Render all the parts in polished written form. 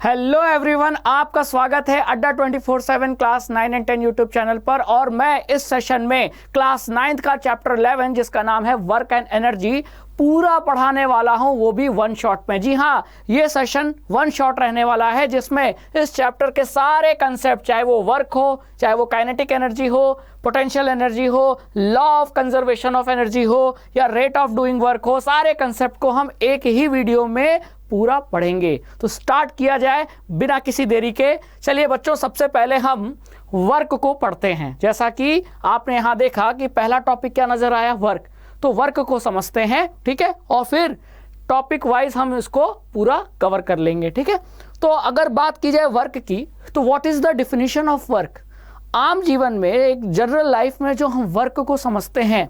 Hello everyone, आपका स्वागत है अड्डा 24/7 क्लास 9 एंड 10 यूट्यूब चैनल पर। और मैं इस सेशन में क्लास 9th का चैप्टर 11 जिसका नाम है वर्क एंड एनर्जी पूरा पढ़ाने वाला हूं, वो भी वन शॉट में। जी हाँ, ये सेशन वन शॉट रहने वाला है जिसमें इस चैप्टर के सारे कंसेप्ट, चाहे वो वर्क हो, चाहे वो काइनेटिक एनर्जी हो, पोटेंशियल एनर्जी हो, law of conservation of energy हो या रेट ऑफ डूइंग वर्क हो, सारे कंसेप्ट को हम एक ही वीडियो में पूरा पढ़ेंगे। तो स्टार्ट किया जाए बिना किसी देरी के। चलिए बच्चों, सबसे पहले हम वर्क को पढ़ते हैं। जैसा कि आपने यहां देखा कि पहला टॉपिक क्या नजर आया, वर्क। तो वर्क को समझते हैं, ठीक है, और फिर टॉपिक वाइज हम इसको पूरा कवर कर लेंगे, ठीक है। तो अगर बात की जाए वर्क की, तो what is the definition of work. आम जीवन में, एक जनरल लाइफ में जो हम वर्क को समझते हैं,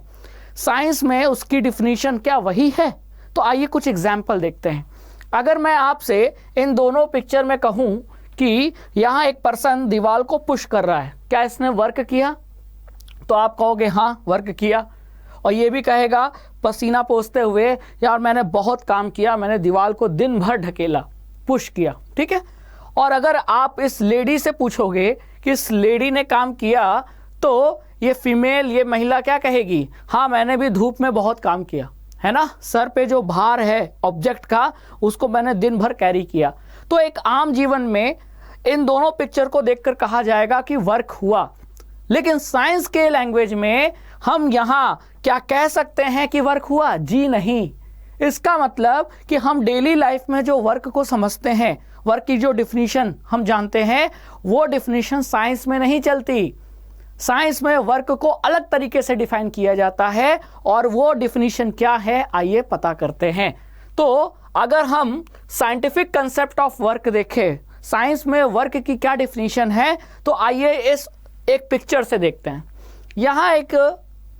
साइंस में उसकी डिफिनीशन क्या वही है। तो आइए कुछ एग्जाम्पल देखते हैं। अगर मैं आपसे इन दोनों पिक्चर में कहूं कि यहाँ एक पर्सन दीवार को पुश कर रहा है, क्या इसने वर्क किया? तो आप कहोगे हाँ वर्क किया। और ये भी कहेगा पसीना पोंछते हुए, यार मैंने बहुत काम किया, मैंने दीवार को दिन भर ढकेला, पुश किया, ठीक है। और अगर आप इस लेडी से पूछोगे कि इस लेडी ने काम किया, तो ये फीमेल, ये महिला क्या कहेगी? हाँ मैंने भी धूप में बहुत काम किया, है ना, सर पे जो भार है ऑब्जेक्ट का, उसको मैंने दिन भर कैरी किया। तो एक आम जीवन में इन दोनों पिक्चर को देखकर कहा जाएगा कि वर्क हुआ। लेकिन साइंस के लैंग्वेज में हम यहाँ क्या कह सकते हैं कि वर्क हुआ? जी नहीं। इसका मतलब कि हम डेली लाइफ में जो वर्क को समझते हैं, वर्क की जो डिफिनीशन हम जानते हैं, वो डिफिनीशन साइंस में नहीं चलती। साइंस में वर्क को अलग तरीके से डिफाइन किया जाता है, और वो डिफिनीशन क्या है आइए पता करते हैं। तो अगर हम साइंटिफिक कंसेप्ट ऑफ वर्क देखें, साइंस में वर्क की क्या डिफिनीशन है, तो आइए इस एक पिक्चर से देखते हैं। यहाँ एक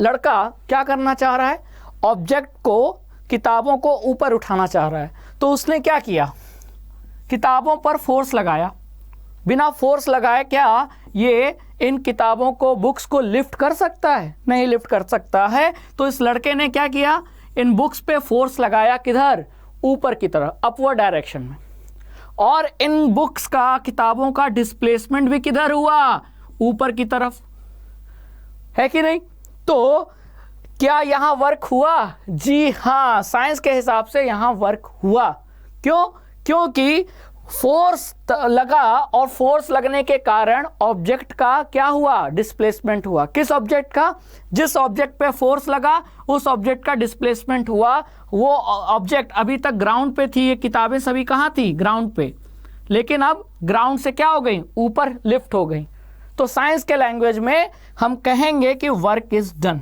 लड़का क्या करना चाह रहा है? ऑब्जेक्ट को, किताबों को ऊपर उठाना चाह रहा है। तो उसने क्या किया? किताबों पर फोर्स लगाया। बिना फोर्स लगाए क्या ये इन किताबों को, बुक्स को लिफ्ट कर सकता है? नहीं लिफ्ट कर सकता है। तो इस लड़के ने क्या किया? इन बुक्स पे फोर्स लगाया, किधर? ऊपर की तरफ, अपवर्ड डायरेक्शन में। और इन बुक्स का, किताबों का डिस्प्लेसमेंट भी किधर हुआ? ऊपर की तरफ, है कि नहीं? तो क्या यहां वर्क हुआ? जी हाँ, साइंस के हिसाब से यहां वर्क हुआ। क्यों? क्योंकि फोर्स लगा, और फोर्स लगने के कारण ऑब्जेक्ट का क्या हुआ? डिस्प्लेसमेंट हुआ। किस ऑब्जेक्ट का? जिस ऑब्जेक्ट पे फोर्स लगा उस ऑब्जेक्ट का डिस्प्लेसमेंट हुआ। वो ऑब्जेक्ट अभी तक ग्राउंड पे थी, ये किताबें सभी कहाँ थी? ग्राउंड पे। लेकिन अब ग्राउंड से क्या हो गई? ऊपर लिफ्ट हो गई। तो साइंस के लैंग्वेज में हम कहेंगे कि वर्क इज डन।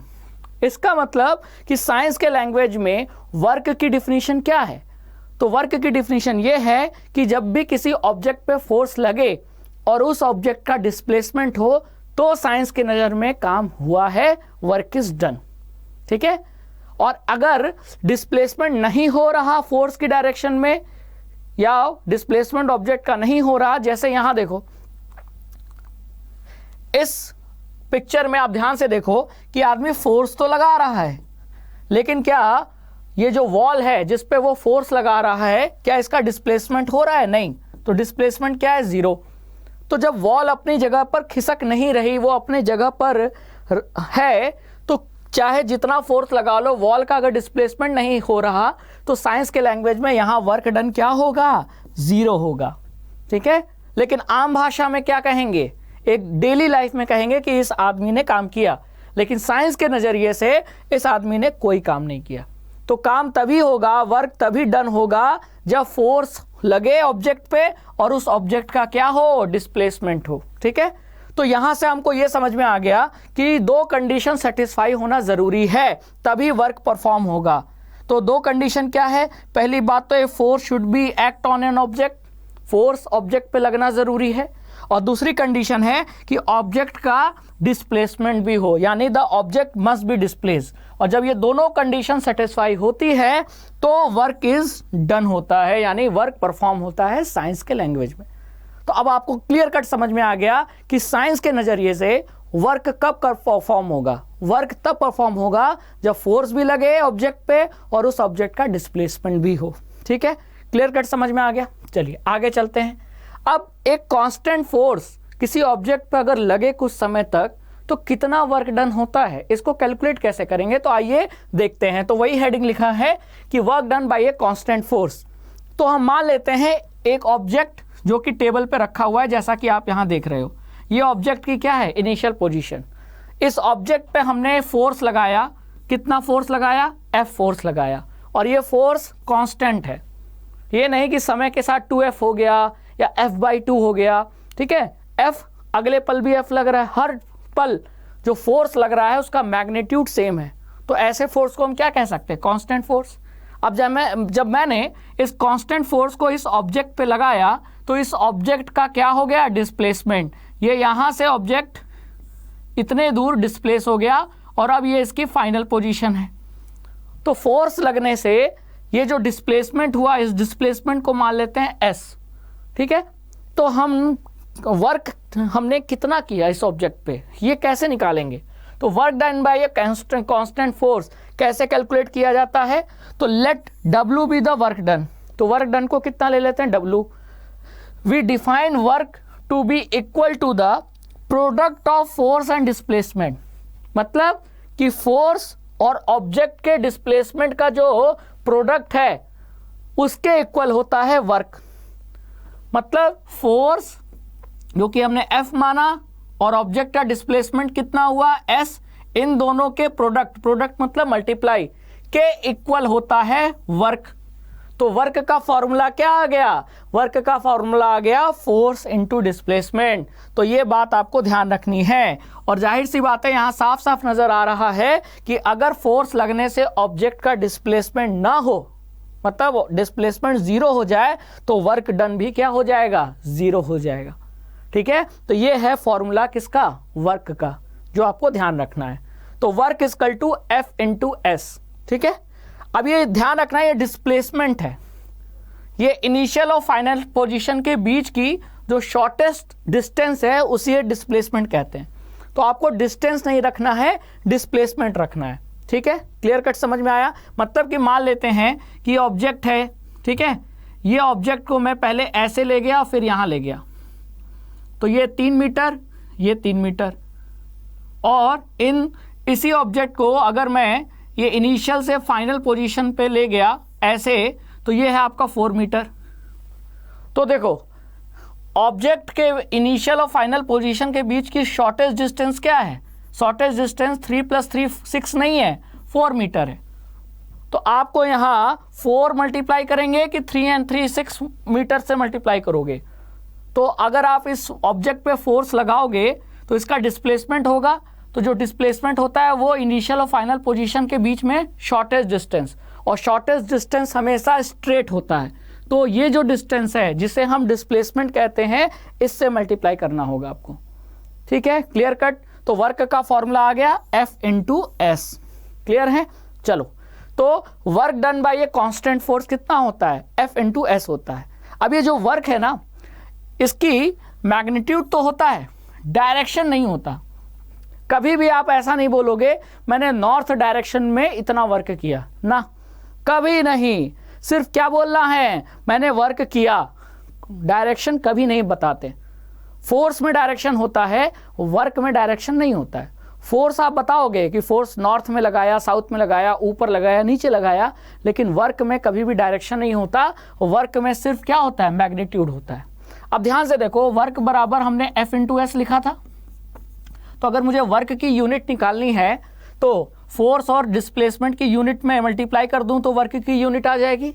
इसका मतलब कि साइंस के लैंग्वेज में वर्क की डिफिनीशन क्या है? तो वर्क की डिफिनीशन ये है कि जब भी किसी ऑब्जेक्ट पे फोर्स लगे और उस ऑब्जेक्ट का डिस्प्लेसमेंट हो, तो साइंस की नज़र में काम हुआ है, वर्क इज डन, ठीक है। और अगर डिस्प्लेसमेंट नहीं हो रहा फोर्स की डायरेक्शन में, या डिस्प्लेसमेंट ऑब्जेक्ट का नहीं हो रहा, जैसे यहां देखो इस पिक्चर में, आप ध्यान से देखो कि आदमी फोर्स तो लगा रहा है, लेकिन क्या ये जो वॉल है जिस पे वो फोर्स लगा रहा है, क्या इसका डिस्प्लेसमेंट हो रहा है? नहीं। तो डिस्प्लेसमेंट क्या है? जीरो। तो जब वॉल अपनी जगह पर खिसक नहीं रही, वो अपनी जगह पर है, तो चाहे जितना फोर्स लगा लो, वॉल का अगर डिस्प्लेसमेंट नहीं हो रहा, तो साइंस के लैंग्वेज में यहाँ वर्क डन क्या होगा? जीरो होगा, ठीक है। लेकिन आम भाषा में क्या कहेंगे? एक डेली लाइफ में कहेंगे कि इस आदमी ने काम किया। लेकिन साइंस के नज़रिए से इस आदमी ने कोई काम नहीं किया। तो काम तभी होगा, वर्क तभी डन होगा, जब फोर्स लगे ऑब्जेक्ट पे और उस ऑब्जेक्ट का क्या हो? डिस्प्लेसमेंट हो, ठीक है। तो यहां से हमको यह समझ में आ गया कि दो कंडीशन सेटिस्फाई होना जरूरी है, तभी वर्क परफॉर्म होगा। तो दो कंडीशन क्या है? पहली बात तो ये force should be act on an object, force object पे लगना जरूरी है। और दूसरी कंडीशन है कि ऑब्जेक्ट का डिस्प्लेसमेंट भी हो, यानी the object must be displace. और जब ये दोनों कंडीशन सेटिस्फाई होती है, तो वर्क इज डन होता है, यानी वर्क परफॉर्म होता है साइंस के लैंग्वेज में। तो अब आपको क्लियर कट समझ में आ गया कि साइंस के नजरिए से वर्क कब परफॉर्म होगा। वर्क तब परफॉर्म होगा जब फोर्स भी लगे ऑब्जेक्ट पे और उस ऑब्जेक्ट का डिस्प्लेसमेंट भी हो, ठीक है। क्लियर कट समझ में आ गया। चलिए आगे चलते हैं। अब एक कांस्टेंट फोर्स किसी ऑब्जेक्ट पर अगर लगे कुछ समय तक तो कितना वर्क डन होता है, इसको कैलकुलेट कैसे करेंगे, तो आइए देखते हैं। तो वही हेडिंग लिखा है कि work done by a constant force. तो हम मान लेते हैं एक ऑब्जेक्ट जो कि टेबल पे रखा हुआ है, जैसा कि आप यहां देख रहे हो। ये ऑब्जेक्ट की क्या है, इनिशियल पोजीशन। इस ऑब्जेक्ट पे हमने फोर्स लगाया, कितना फोर्स लगाया, एफ फोर्स लगाया, और ये फोर्स कांस्टेंट है। ये नहीं कि समय के साथ 2F हो गया या F/2 हो गया, ठीक है। F अगले पल भी F लग रहा है, हर पल जो फोर्स लग रहा है उसका मैग्नीट्यूड सेम है। तो ऐसे फोर्स को हम क्या कह सकते हैं, कांस्टेंट फोर्स। अब जब मैंने इस कांस्टेंट फोर्स को इस ऑब्जेक्ट पे लगाया तो इस ऑब्जेक्ट का क्या हो गया, डिस्प्लेसमेंट। ये यहां से ऑब्जेक्ट इतने दूर डिस्प्लेस हो गया और अब ये इसकी फाइनल पोजीशन है। तो फोर्स लगने से ये जो डिस्प्लेसमेंट हुआ, इस डिस्प्लेसमेंट को मान लेते हैं S, ठीक है। तो हम वर्क हमने कितना किया इस ऑब्जेक्ट पे, ये कैसे निकालेंगे। तो work done by a constant force कैसे कैलकुलेट किया जाता है, तो let W be the work done. तो वर्क डन को कितना ले लेते हैं, W। We define work to be equal to the product of force and displacement. मतलब कि फोर्स और ऑब्जेक्ट के डिस्प्लेसमेंट का जो प्रोडक्ट है उसके इक्वल होता है वर्क। मतलब फोर्स जो कि हमने F माना और ऑब्जेक्ट का डिस्प्लेसमेंट कितना हुआ, S, इन दोनों के प्रोडक्ट मतलब मल्टीप्लाई के इक्वल होता है वर्क। तो वर्क का फॉर्मूला क्या आ गया, वर्क का फॉर्मूला आ गया फोर्स इनटू डिस्प्लेसमेंट। तो ये बात आपको ध्यान रखनी है। और जाहिर सी बात है, यहां साफ साफ नजर आ रहा है कि अगर फोर्स लगने से ऑब्जेक्ट का डिस्प्लेसमेंट ना हो, मतलब डिस्प्लेसमेंट 0 हो जाए, तो वर्क डन भी क्या हो जाएगा, 0 हो जाएगा, ठीक है। तो ये है फॉर्मूला किसका, वर्क का, जो आपको ध्यान रखना है। तो work equal to F into S, ठीक है। अब ये ध्यान रखना है, ये डिस्प्लेसमेंट है, ये इनिशियल और फाइनल पोजीशन के बीच की जो शॉर्टेस्ट डिस्टेंस है उसी डिस्प्लेसमेंट कहते हैं। तो आपको डिस्टेंस नहीं रखना है, डिस्प्लेसमेंट रखना है, ठीक है। क्लियर कट समझ में आया। मतलब कि मान लेते हैं कि ऑब्जेक्ट है, ठीक है। ये ऑब्जेक्ट को मैं पहले ऐसे ले गया फिर यहां ले गया, तो ये 3 मीटर, ये 3 मीटर, और इसी ऑब्जेक्ट को अगर मैं ये इनिशियल से फाइनल पोजीशन पे ले गया ऐसे, तो ये है आपका 4 मीटर। तो देखो ऑब्जेक्ट के इनिशियल और फाइनल पोजीशन के बीच की शॉर्टेस्ट डिस्टेंस क्या है, शॉर्टेस्ट डिस्टेंस 3 + 3 6 नहीं है, 4 मीटर है। तो आपको यहाँ 4 मल्टीप्लाई करेंगे कि 3 और 3 6 मीटर से मल्टीप्लाई करोगे। तो अगर आप इस ऑब्जेक्ट पे फोर्स लगाओगे तो इसका डिस्प्लेसमेंट होगा। तो जो डिस्प्लेसमेंट होता है वो इनिशियल और फाइनल पोजीशन के बीच में शॉर्टेस्ट डिस्टेंस, और शॉर्टेस्ट डिस्टेंस हमेशा स्ट्रेट होता है। तो ये जो डिस्टेंस है जिसे हम डिस्प्लेसमेंट कहते हैं, इससे मल्टीप्लाई करना होगा आपको, ठीक है। Clear cut. तो वर्क का फॉर्मूला आ गया F इंटू S। क्लियर है। चलो, तो work done by a constant force कितना होता है, F इंटू S होता है। अब ये जो वर्क है ना, इसकी मैग्नीट्यूड तो होता है, डायरेक्शन नहीं होता। कभी भी आप ऐसा नहीं बोलोगे मैंने नॉर्थ डायरेक्शन में इतना वर्क किया ना, कभी नहीं। सिर्फ क्या बोलना है, मैंने वर्क किया। डायरेक्शन कभी नहीं बताते। फोर्स में डायरेक्शन होता है, वर्क में डायरेक्शन नहीं होता है। फोर्स आप बताओगे कि फोर्स नॉर्थ में लगाया, साउथ में लगाया, ऊपर लगाया, नीचे लगाया, लेकिन वर्क में कभी भी डायरेक्शन नहीं होता। वर्क में सिर्फ क्या होता है, मैग्नीट्यूड होता है। अब ध्यान से देखो, वर्क बराबर हमने F इंटू S लिखा था। तो अगर मुझे वर्क की यूनिट निकालनी है तो फोर्स और डिस्प्लेसमेंट की यूनिट में मल्टीप्लाई कर दूं तो वर्क की यूनिट आ जाएगी।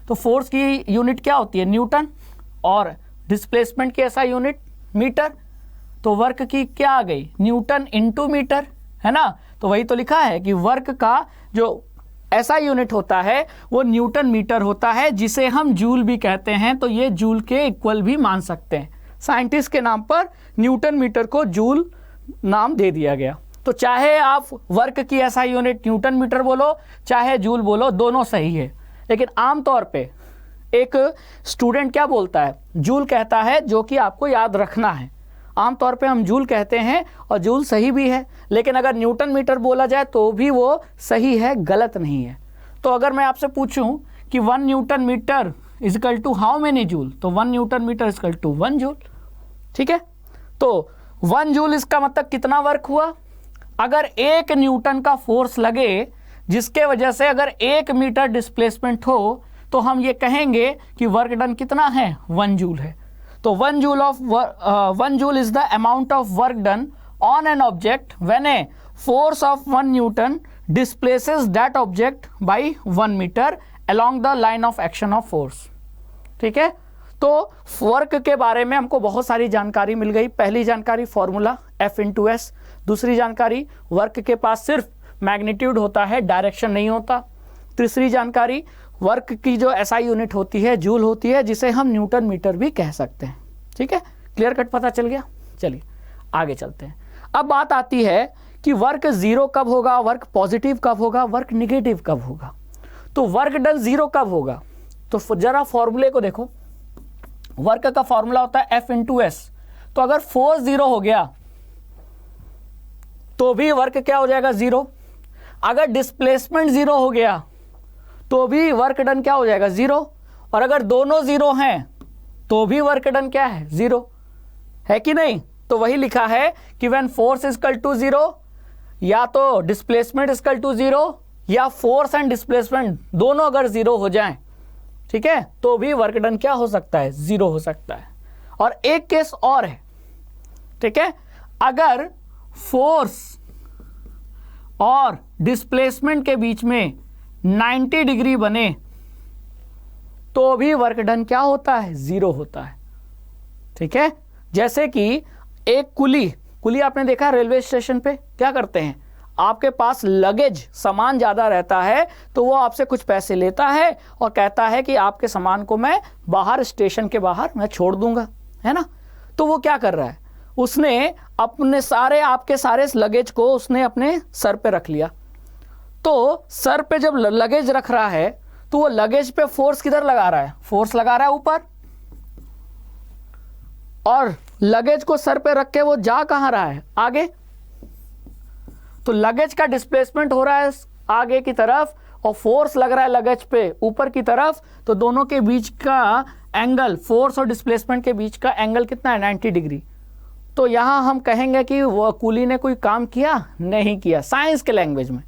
तो फोर्स की यूनिट क्या होती है, न्यूटन, और डिस्प्लेसमेंट की ऐसा यूनिट मीटर। तो वर्क की क्या आ गई, न्यूटन इंटू मीटर, है ना। तो वही तो लिखा है कि वर्क का जो ऐसा यूनिट होता है वो न्यूटन मीटर होता है, जिसे हम जूल भी कहते हैं। तो ये जूल के इक्वल भी मान सकते हैं। साइंटिस्ट के नाम पर न्यूटन मीटर को जूल नाम दे दिया गया। तो चाहे आप वर्क की ऐसा यूनिट न्यूटन मीटर बोलो, चाहे जूल बोलो, दोनों सही है। लेकिन आमतौर पे एक स्टूडेंट क्या बोलता है, जूल कहता है, जो कि आपको याद रखना है। आमतौर पे हम जूल कहते हैं और जूल सही भी है, लेकिन अगर न्यूटन मीटर बोला जाए तो भी वो सही है, गलत नहीं है। तो अगर मैं आपसे पूछूं कि 1 newton meter equal to how many joule, तो 1 newton meter equal to 1 joule. ठीक है, तो 1 जूल इसका मतलब कितना वर्क हुआ? अगर 1 न्यूटन का फोर्स लगे जिसके वजह से अगर 1 मीटर डिस्प्लेसमेंट हो तो हम ये कहेंगे कि वर्क डन कितना है? 1 जूल है। तो 1 joule is the amount of work done on an object when a force of 1 newton displaces that object by 1 meter along the line of action of force. ठीक है, तो वर्क के बारे में हमको बहुत सारी जानकारी मिल गई। पहली जानकारी फॉर्मूला F इंटू एस, दूसरी जानकारी वर्क के पास सिर्फ मैग्नीट्यूड होता है, डायरेक्शन नहीं होता। तीसरी जानकारी वर्क की जो SI यूनिट होती है जूल होती है, जिसे हम न्यूटन मीटर भी कह सकते हैं। ठीक है, क्लियर कट पता चल गया। चलिए आगे चलते हैं। अब बात आती है कि वर्क जीरो कब होगा, वर्क पॉजिटिव कब होगा, वर्क निगेटिव कब होगा। तो वर्क डन जीरो कब होगा? तो जरा फॉर्मूले को देखो, वर्क का फॉर्मूला होता है F इंटू एस। तो अगर फोर्स जीरो हो गया तो भी वर्क क्या हो जाएगा? जीरो। अगर डिस्प्लेसमेंट जीरो हो गया तो भी वर्क डन क्या हो जाएगा? जीरो। और अगर दोनों जीरो हैं तो भी वर्क डन क्या है? जीरो है कि नहीं? तो वही लिखा है कि when force is equal to zero, या तो displacement is equal to zero, या फोर्स एंड डिस्प्लेसमेंट दोनों अगर जीरो हो जाएं, ठीक है, तो भी वर्क डन क्या हो सकता है? जीरो हो सकता है। और एक केस और है, ठीक है, अगर फोर्स और डिस्प्लेसमेंट के बीच में 90 डिग्री बने तो भी वर्क डन क्या होता है? जीरो होता है। ठीक है, जैसे कि एक कुली आपने देखा रेलवे स्टेशन पे क्या करते हैं, आपके पास लगेज सामान ज़्यादा रहता है तो वो आपसे कुछ पैसे लेता है और कहता है कि आपके सामान को मैं बाहर स्टेशन के बाहर मैं छोड़ दूंगा, है ना। तो वो क्या कर रहा है, उसने अपने सारे आपके सारे लगेज को उसने अपने सर पे रख लिया। तो सर पे जब लगेज रख रहा है तो वो लगेज पे फोर्स किधर लगा रहा है? फोर्स लगा रहा है ऊपर, और लगेज को सर पे रख के वो जा कहाँ रहा है? आगे। तो लगेज का डिस्प्लेसमेंट हो रहा है आगे की तरफ और फोर्स लग रहा है लगेज पे ऊपर की तरफ। तो दोनों के बीच का एंगल, फोर्स और डिस्प्लेसमेंट के बीच का एंगल कितना है? 90 डिग्री। तो यहां हम कहेंगे कि वो कुली ने कोई काम किया? नहीं किया, साइंस के लैंग्वेज में।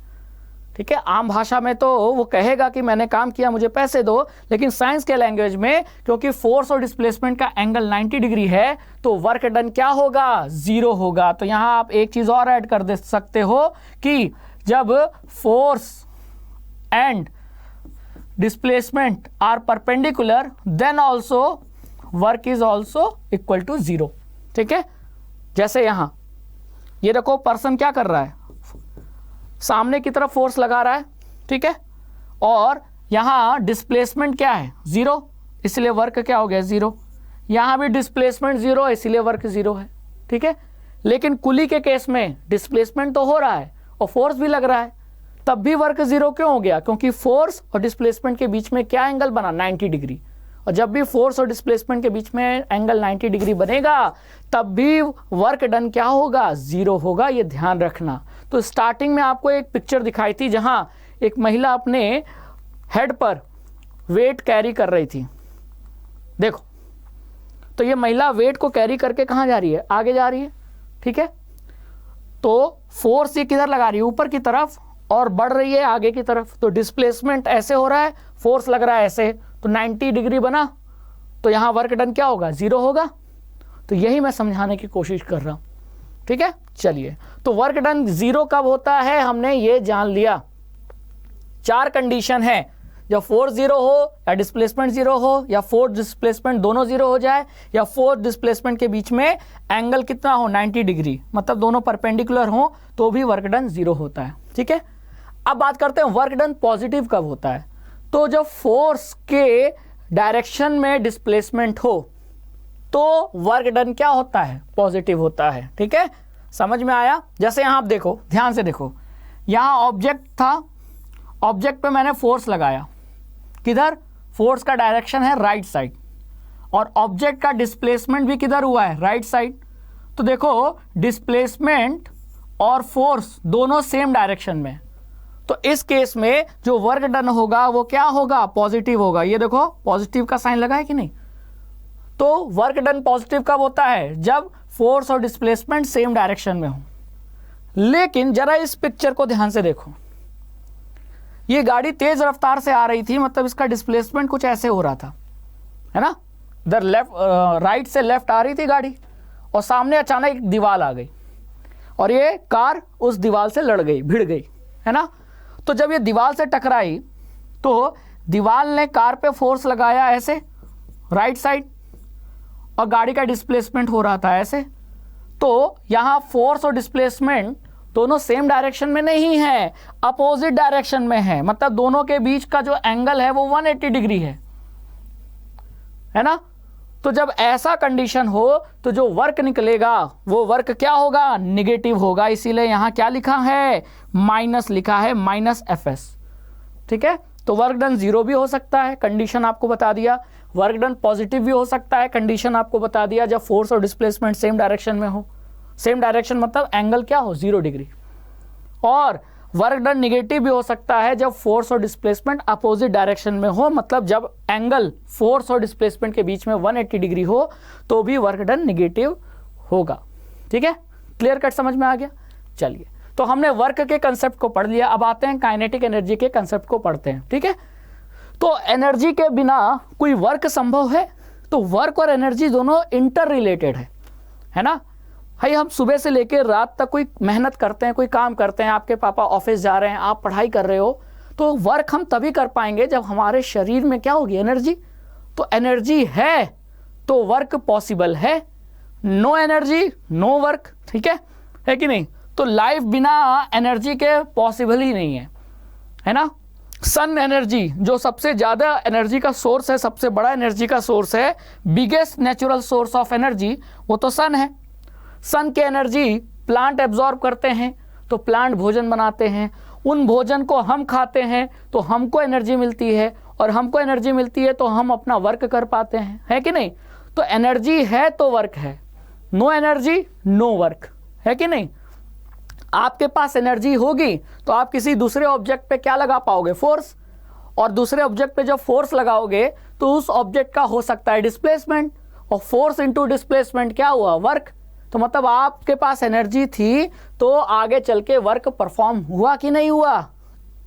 ठीक है, आम भाषा में तो वो कहेगा कि मैंने काम किया, मुझे पैसे दो, लेकिन साइंस के लैंग्वेज में क्योंकि फोर्स और डिस्प्लेसमेंट का एंगल 90 डिग्री है तो वर्क डन क्या होगा? जीरो होगा। तो यहां आप एक चीज और ऐड कर दे सकते हो कि जब force and displacement are perpendicular then also work is also equal to zero. ठीक है, जैसे यहां ये देखो, पर्सन क्या कर रहा है, सामने की तरफ फोर्स लगा रहा है, ठीक है, और यहां डिस्प्लेसमेंट क्या है? जीरो, इसलिए वर्क क्या हो गया? जीरो। यहां भी डिस्प्लेसमेंट जीरो है इसलिए वर्क जीरो है। ठीक है, लेकिन कुली के केस में डिस्प्लेसमेंट तो हो रहा है और फोर्स भी लग रहा है, तब भी वर्क जीरो क्यों हो गया? क्योंकि फोर्स और डिस्प्लेसमेंट के बीच में क्या एंगल बना? 90 डिग्री। और जब भी फोर्स और डिस्प्लेसमेंट के बीच में एंगल 90 डिग्री बनेगा तब भी वर्क डन क्या होगा? जीरो होगा, ये ध्यान रखना। तो स्टार्टिंग में आपको एक पिक्चर दिखाई थी जहां एक महिला अपने हेड पर वेट कैरी कर रही थी, देखो। तो ये महिला वेट को कैरी करके कहां जा रही है? आगे जा रही है। ठीक है, तो फोर्स ये किधर लगा रही है? ऊपर की तरफ, और बढ़ रही है आगे की तरफ। तो डिस्प्लेसमेंट ऐसे हो रहा है, फोर्स लग रहा है ऐसे, तो 90 डिग्री बना, तो यहां वर्क डन क्या होगा? जीरो होगा। तो यही मैं समझाने की कोशिश कर रहा हूं। ठीक है, चलिए, तो वर्क डन जीरो कब होता है हमने ये जान लिया। 4 कंडीशन है, जब फोर्स जीरो हो या डिस्प्लेसमेंट जीरो हो या फोर्स डिस्प्लेसमेंट दोनों जीरो हो जाए या फोर्स डिस्प्लेसमेंट के बीच में एंगल कितना हो? 90 डिग्री, मतलब दोनों परपेंडिकुलर हो तो भी वर्क डन जीरो होता है। ठीक है, अब बात करते हैं वर्क डन पॉजिटिव कब होता है। तो जब फोर्स के डायरेक्शन में डिस्प्लेसमेंट हो तो वर्क डन क्या होता है? पॉजिटिव होता है। ठीक है, समझ में आया? जैसे यहां आप देखो, ध्यान से देखो, यहां ऑब्जेक्ट था, ऑब्जेक्ट पे मैंने फोर्स लगाया, किधर? फोर्स का डायरेक्शन है राइट साइड, और ऑब्जेक्ट का डिस्प्लेसमेंट भी किधर हुआ है? Right side. तो देखो, डिस्प्लेसमेंट और फोर्स दोनों सेम डायरेक्शन में, तो इस केस में जो वर्क डन होगा वो क्या होगा, पॉजिटिव होगा। ये देखो पॉजिटिव का साइन लगा है कि नहीं। तो वर्क डन पॉजिटिव कब होता है, जब फोर्स और डिस्प्लेसमेंट सेम डायरेक्शन में हो। लेकिन जरा इस पिक्चर को ध्यान से देखो, ये गाड़ी तेज रफ्तार से आ रही थी, मतलब इसका डिस्प्लेसमेंट कुछ ऐसे हो रहा था, है ना। इधर राइट से लेफ्ट आ रही थी गाड़ी, और सामने अचानक एक दीवार आ गई और ये कार उस दीवार से लड़ गई, भिड़ गई, है ना। तो जब ये दीवार से टकराई तो दीवार ने कार पे फोर्स लगाया ऐसे राइट साइड, और गाड़ी का डिस्प्लेसमेंट हो रहा था ऐसे। तो यहाँ फोर्स और डिस्प्लेसमेंट दोनों सेम डायरेक्शन में नहीं है, अपोजिट डायरेक्शन में है। मतलब दोनों के बीच का जो एंगल है वो 180 डिग्री है ना। तो जब ऐसा कंडीशन हो तो जो वर्क निकलेगा वो वर्क क्या होगा, निगेटिव होगा। इसीलिए यहाँ क्या लिखा है, माइनस लिखा है, माइनस Fs। ठीक है, तो वर्क डन 0 भी हो सकता है, कंडीशन आपको बता दिया। वर्क डन पॉजिटिव भी हो सकता है, कंडीशन आपको बता दिया, जब फोर्स और डिस्प्लेसमेंट सेम डायरेक्शन में हो। सेम डायरेक्शन मतलब एंगल क्या हो, 0 डिग्री। और वर्क डन निगेटिव भी हो सकता है जब फोर्स और डिस्प्लेसमेंट अपोजिट डायरेक्शन में हो, मतलब जब एंगल फोर्स और डिस्प्लेसमेंट के बीच में 180 डिग्री हो तो भी वर्क डन निगेटिव होगा। ठीक है, क्लियर कट समझ में आ गया। चलिए, तो हमने वर्क के कंसेप्ट को पढ़ लिया, अब आते हैं काइनेटिक एनर्जी के कंसेप्ट को पढ़ते हैं। ठीक है, तो एनर्जी के बिना कोई वर्क संभव है? तो वर्क और एनर्जी दोनों इंटर रिलेटेड है ना। भाई हम सुबह से लेकर रात तक कोई मेहनत करते हैं, कोई काम करते हैं, आपके पापा ऑफिस जा रहे हैं, आप पढ़ाई कर रहे हो, तो वर्क हम तभी कर पाएंगे जब हमारे शरीर में क्या होगी, एनर्जी। तो एनर्जी है तो वर्क पॉसिबल है, नो एनर्जी नो वर्क। ठीक है कि नहीं। तो लाइफ बिना एनर्जी के पॉसिबल ही नहीं है ना। सन एनर्जी जो सबसे ज़्यादा एनर्जी का सोर्स है, सबसे बड़ा एनर्जी का सोर्स है, biggest natural source of energy, वो तो सन है। सन की एनर्जी प्लांट एब्जॉर्ब करते हैं तो प्लांट भोजन बनाते हैं, उन भोजन को हम खाते हैं तो हमको एनर्जी मिलती है, और हमको एनर्जी मिलती है तो हम अपना वर्क कर पाते हैं, है कि नहीं। तो एनर्जी है तो वर्क है, नो एनर्जी नो वर्क, है कि नहीं। आपके पास एनर्जी होगी तो आप किसी दूसरे ऑब्जेक्ट पे क्या लगा पाओगे, फोर्स, और दूसरे ऑब्जेक्ट पे जब फोर्स लगाओगे तो उस ऑब्जेक्ट का हो सकता है डिस्प्लेसमेंट, और फोर्स इनटू डिस्प्लेसमेंट क्या हुआ, वर्क। तो मतलब आपके पास एनर्जी थी तो आगे चल के वर्क परफॉर्म हुआ कि नहीं हुआ,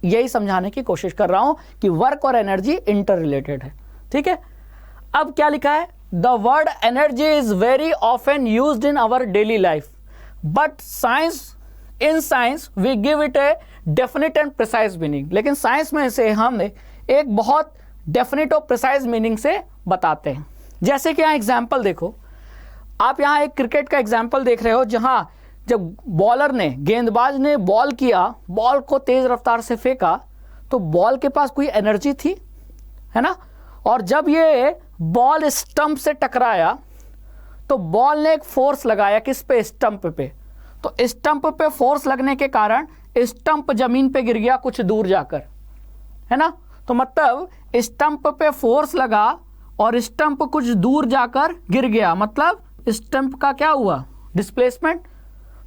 यही समझाने की कोशिश कर रहा हूं कि वर्क और एनर्जी इंटर रिलेटेड है। ठीक है, अब क्या लिखा है, the word energy is very often used in our daily life, but in science we give it a definite and precise meaning. लेकिन साइंस में से हम एक बहुत डेफिनेट और प्रिसाइज मीनिंग से बताते हैं। जैसे कि यहाँ एग्जाम्पल देखो, आप यहाँ एक क्रिकेट का एग्जाम्पल देख रहे हो, जहाँ जब बॉलर ने, गेंदबाज ने बॉल किया, बॉल को तेज रफ्तार से फेंका, तो बॉल के पास कोई एनर्जी थी, है ना। और जब ये बॉल स्टंप से टकराया तो बॉल ने एक फोर्स लगाया किस पे, स्टंप पे। तो स्टंप पे फोर्स लगने के कारण स्टंप जमीन पे गिर गया कुछ दूर जाकर, है ना। तो मतलब स्टंप पे फोर्स लगा और स्टंप कुछ दूर जाकर गिर गया, मतलब स्टंप का क्या हुआ, डिस्प्लेसमेंट।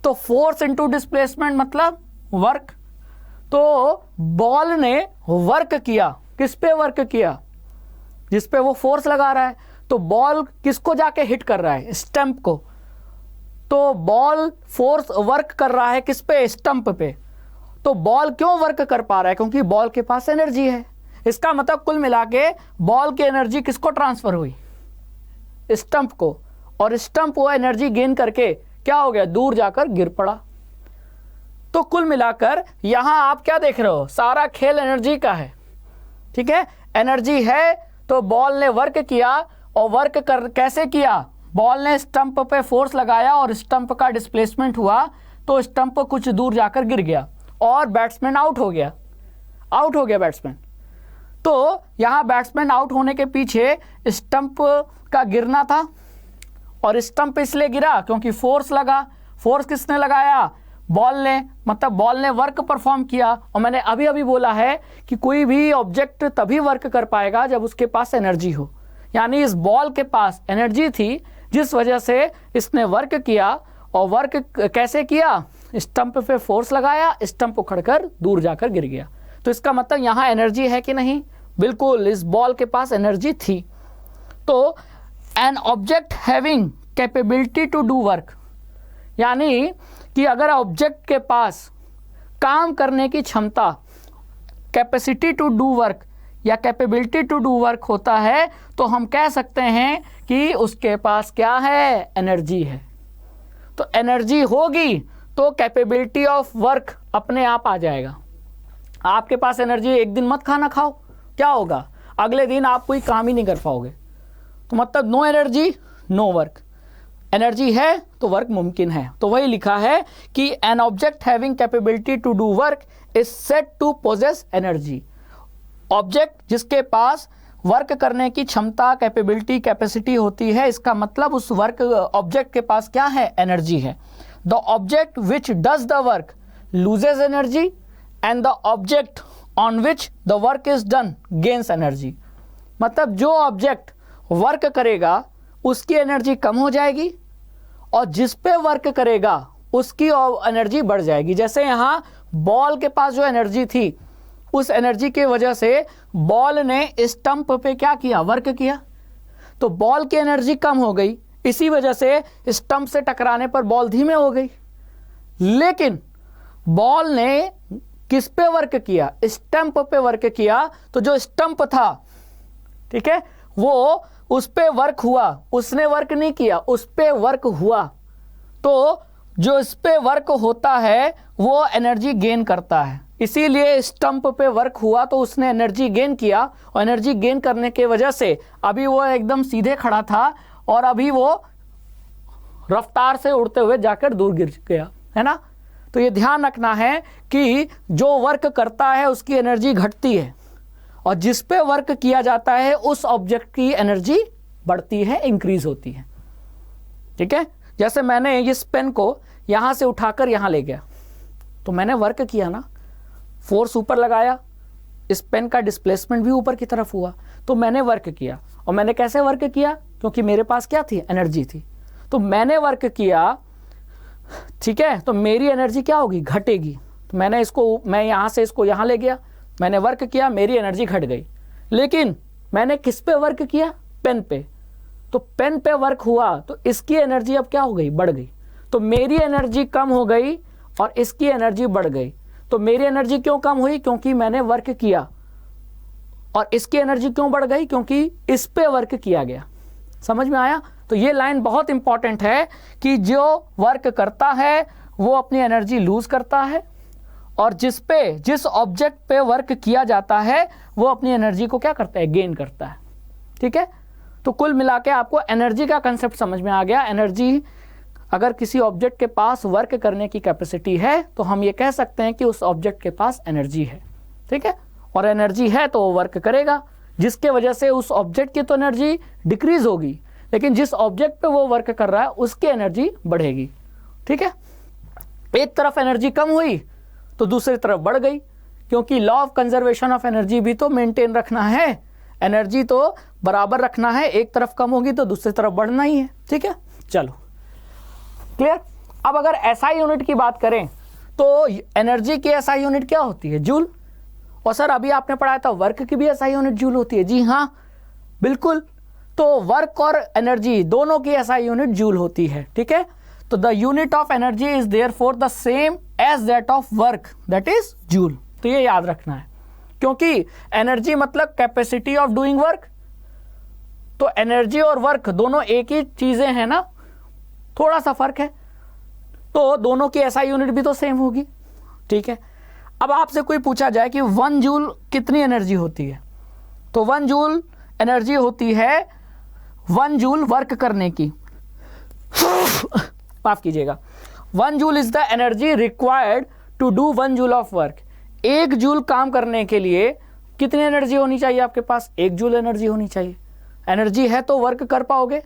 तो फोर्स इनटू डिस्प्लेसमेंट मतलब वर्क। तो बॉल ने वर्क किया, किस पे वर्क किया, जिस पे वो फोर्स लगा रहा है। तो बॉल किसको जाके हिट कर रहा है, स्टंप को। तो बॉल फोर्स वर्क कर रहा है किस पे, स्टंप पे। तो बॉल क्यों वर्क कर पा रहा है, क्योंकि बॉल के पास एनर्जी है। इसका मतलब कुल मिला के बॉल की एनर्जी किसको ट्रांसफर हुई, स्टंप को, और स्टंप वो एनर्जी गेन करके क्या हो गया, दूर जाकर गिर पड़ा। तो कुल मिलाकर यहां आप क्या देख रहे हो, सारा खेल एनर्जी का है। ठीक है, एनर्जी है तो बॉल ने वर्क किया, और वर्क कर कैसे किया, बॉल ने स्टंप पे फोर्स लगाया और स्टंप का डिस्प्लेसमेंट हुआ, तो स्टंप कुछ दूर जाकर गिर गया और बैट्समैन आउट हो गया, बैट्समैन। तो यहां बैट्समैन आउट होने के पीछे स्टंप का गिरना था, और स्टंप इसलिए गिरा क्योंकि फोर्स लगा। फोर्स किसने लगाया, बॉल ने, मतलब बॉल ने वर्क परफॉर्म किया। और मैंने अभी अभी बोला है कि कोई भी ऑब्जेक्ट तभी वर्क कर पाएगा जब उसके पास एनर्जी हो, यानी इस बॉल के पास एनर्जी थी जिस वजह से इसने वर्क किया। और वर्क कैसे किया, स्टंप पे फोर्स लगाया, स्टंप उखड़कर दूर जाकर गिर गया। तो इसका मतलब यहाँ एनर्जी है कि नहीं? बिल्कुल, इस बॉल के पास एनर्जी थी। तो an object having capability to do work, यानी कि अगर ऑब्जेक्ट के पास काम करने की क्षमता, कैपेसिटी टू डू वर्क या कैपेबिलिटी टू डू वर्क होता है, तो हम कह सकते हैं कि उसके पास क्या है? एनर्जी है। तो एनर्जी होगी तो कैपेबिलिटी ऑफ वर्क अपने आप आ जाएगा। आपके पास एनर्जी, एक दिन मत खाना खाओ, क्या होगा? अगले दिन आप कोई काम ही नहीं कर पाओगे। तो मतलब no energy no work, energy है तो वर्क मुमकिन है। तो वही लिखा है कि an object having capability to do work is said to possess energy. Object जिसके पास वर्क करने की क्षमता, कैपेबिलिटी, कैपेसिटी होती है, इसका मतलब उस वर्क ऑब्जेक्ट के पास क्या है? एनर्जी है। The object which does the work loses energy and the object on which the work is done gains energy. मतलब जो ऑब्जेक्ट वर्क करेगा उसकी एनर्जी कम हो जाएगी और जिस पे वर्क करेगा उसकी एनर्जी बढ़ जाएगी। जैसे यहाँ बॉल के पास जो एनर्जी थी, उस एनर्जी की वजह से बॉल ने स्टंप पे क्या किया? वर्क किया। तो बॉल की एनर्जी कम हो गई, इसी वजह से स्टंप से टकराने पर बॉल धीमे हो गई। लेकिन बॉल ने किस पे वर्क किया? स्टंप पे वर्क किया। तो जो स्टंप था, ठीक है, वो उस पे वर्क हुआ, उसने वर्क नहीं किया, उस पे वर्क हुआ। तो जो इस पे वर्क होता है वो एनर्जी गेन करता है। इसीलिए स्टंप पे वर्क हुआ तो उसने एनर्जी गेन किया, और एनर्जी गेन करने के वजह से अभी वो एकदम सीधे खड़ा था और अभी वो रफ्तार से उड़ते हुए जाकर दूर गिर गया, है ना। तो ये ध्यान रखना है कि जो वर्क करता है उसकी एनर्जी घटती है और जिस पे वर्क किया जाता है उस ऑब्जेक्ट की एनर्जी बढ़ती है, इंक्रीज होती है। ठीक है, जैसे मैंने इस पेन को यहां से उठाकर यहां ले गया तो मैंने वर्क किया ना, फोर्स ऊपर लगाया, इस पेन का डिस्प्लेसमेंट भी ऊपर की तरफ हुआ, तो मैंने वर्क किया। और मैंने कैसे वर्क किया? क्योंकि मेरे पास क्या थी? एनर्जी थी। तो मैंने वर्क किया, ठीक है, तो मेरी एनर्जी क्या होगी? घटेगी। तो मैं यहां से इसको यहां ले गया, मैंने वर्क किया, मेरी एनर्जी घट गई। लेकिन मैंने किस पे वर्क किया? पेन पे। तो पेन पे वर्क हुआ तो इसकी एनर्जी अब क्या हो गई? बढ़ गई। तो मेरी एनर्जी कम हो गई और इसकी एनर्जी बढ़ गई। तो मेरी एनर्जी क्यों कम हुई? क्योंकि मैंने वर्क किया। और इसकी एनर्जी क्यों बढ़ गई? क्योंकि इस पे वर्क किया गया। समझ में आया? तो ये लाइन बहुत इंपॉर्टेंट है कि जो वर्क करता है वो अपनी एनर्जी लूज करता है और जिस ऑब्जेक्ट पे वर्क किया जाता है वो अपनी एनर्जी को क्या करता है? गेन करता है। ठीक है, तो कुल मिला के आपको एनर्जी का कंसेप्ट समझ में आ गया। एनर्जी, अगर किसी ऑब्जेक्ट के पास वर्क करने की कैपेसिटी है तो हम ये कह सकते हैं कि उस ऑब्जेक्ट के पास एनर्जी है। ठीक है, और एनर्जी है तो वो वर्क करेगा, जिसके वजह से उस ऑब्जेक्ट की तो एनर्जी डिक्रीज होगी, लेकिन जिस ऑब्जेक्ट पे वो वर्क कर रहा है उसकी एनर्जी बढ़ेगी। ठीक है, एक तरफ एनर्जी कम हुई तो दूसरी तरफ बढ़ गई, क्योंकि law of conservation of energy भी तो मेंटेन रखना है, एनर्जी तो बराबर रखना है, एक तरफ कम होगी तो दूसरी तरफ बढ़ना ही है। ठीक है, चलो क्लियर। अब अगर एसआई यूनिट की बात करें तो एनर्जी की एसआई यूनिट क्या होती है? जूल। और सर अभी आपने पढ़ाया था वर्क की भी एसआई यूनिट जूल होती है। जी हाँ, बिल्कुल। तो वर्क और एनर्जी दोनों की एसआई यूनिट जूल होती है। ठीक है, तो the unit of energy is therefore the same as that of work, that is joule. तो ये याद रखना है, क्योंकि एनर्जी मतलब कैपेसिटी ऑफ डूइंग वर्क। तो एनर्जी और वर्क दोनों एक ही चीजें हैं ना, थोड़ा सा फर्क है, तो दोनों की एसआई यूनिट भी तो सेम होगी। ठीक है, अब आपसे कोई पूछा जाए कि 1 जूल कितनी एनर्जी होती है, तो 1 जूल एनर्जी होती है 1 जूल वर्क करने की, माफ कीजिएगा, 1 joule is the energy required to do 1 joule of work. 1 joule काम करने के लिए कितनी एनर्जी होनी चाहिए आपके पास? 1 जूल एनर्जी होनी चाहिए। एनर्जी है तो वर्क कर पाओगे,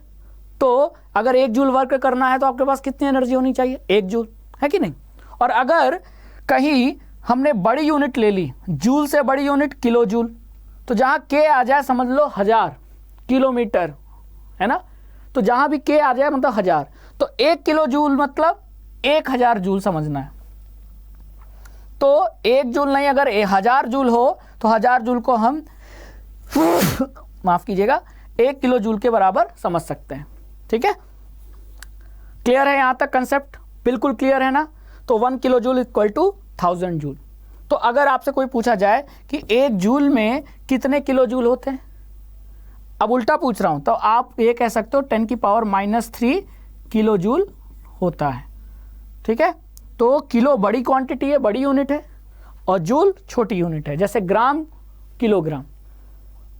तो अगर 1 जूल वर्क करना है तो आपके पास कितनी एनर्जी होनी चाहिए? 1 जूल, है कि नहीं। और अगर कहीं हमने बड़ी यूनिट ले ली, जूल से बड़ी यूनिट किलो जूल, तो जहां के आ जाए समझ लो 1000 किलोमीटर, है ना, तो जहां भी के आ जाए मतलब 1000, तो 1 किलो जूल मतलब 1000 जूल समझना है। तो 1 जूल नहीं, अगर 1000 जूल हो तो 1000 जूल को हम माफ कीजिएगा 1 किलो जूल के बराबर समझ सकते हैं। ठीक है, क्लियर है यहां तक कंसेप्ट? बिल्कुल क्लियर है ना? तो 1 kilo joule equal to 1000 joule. तो अगर आपसे कोई पूछा जाए कि 1 जूल में कितने किलो जूल होते हैं, अब उल्टा पूछ रहा हूं, तो आप ये कह सकते हो 10⁻³ किलो जूल होता है। ठीक है, तो किलो बड़ी क्वांटिटी है, बड़ी यूनिट है, और जूल छोटी यूनिट है। जैसे ग्राम, किलोग्राम,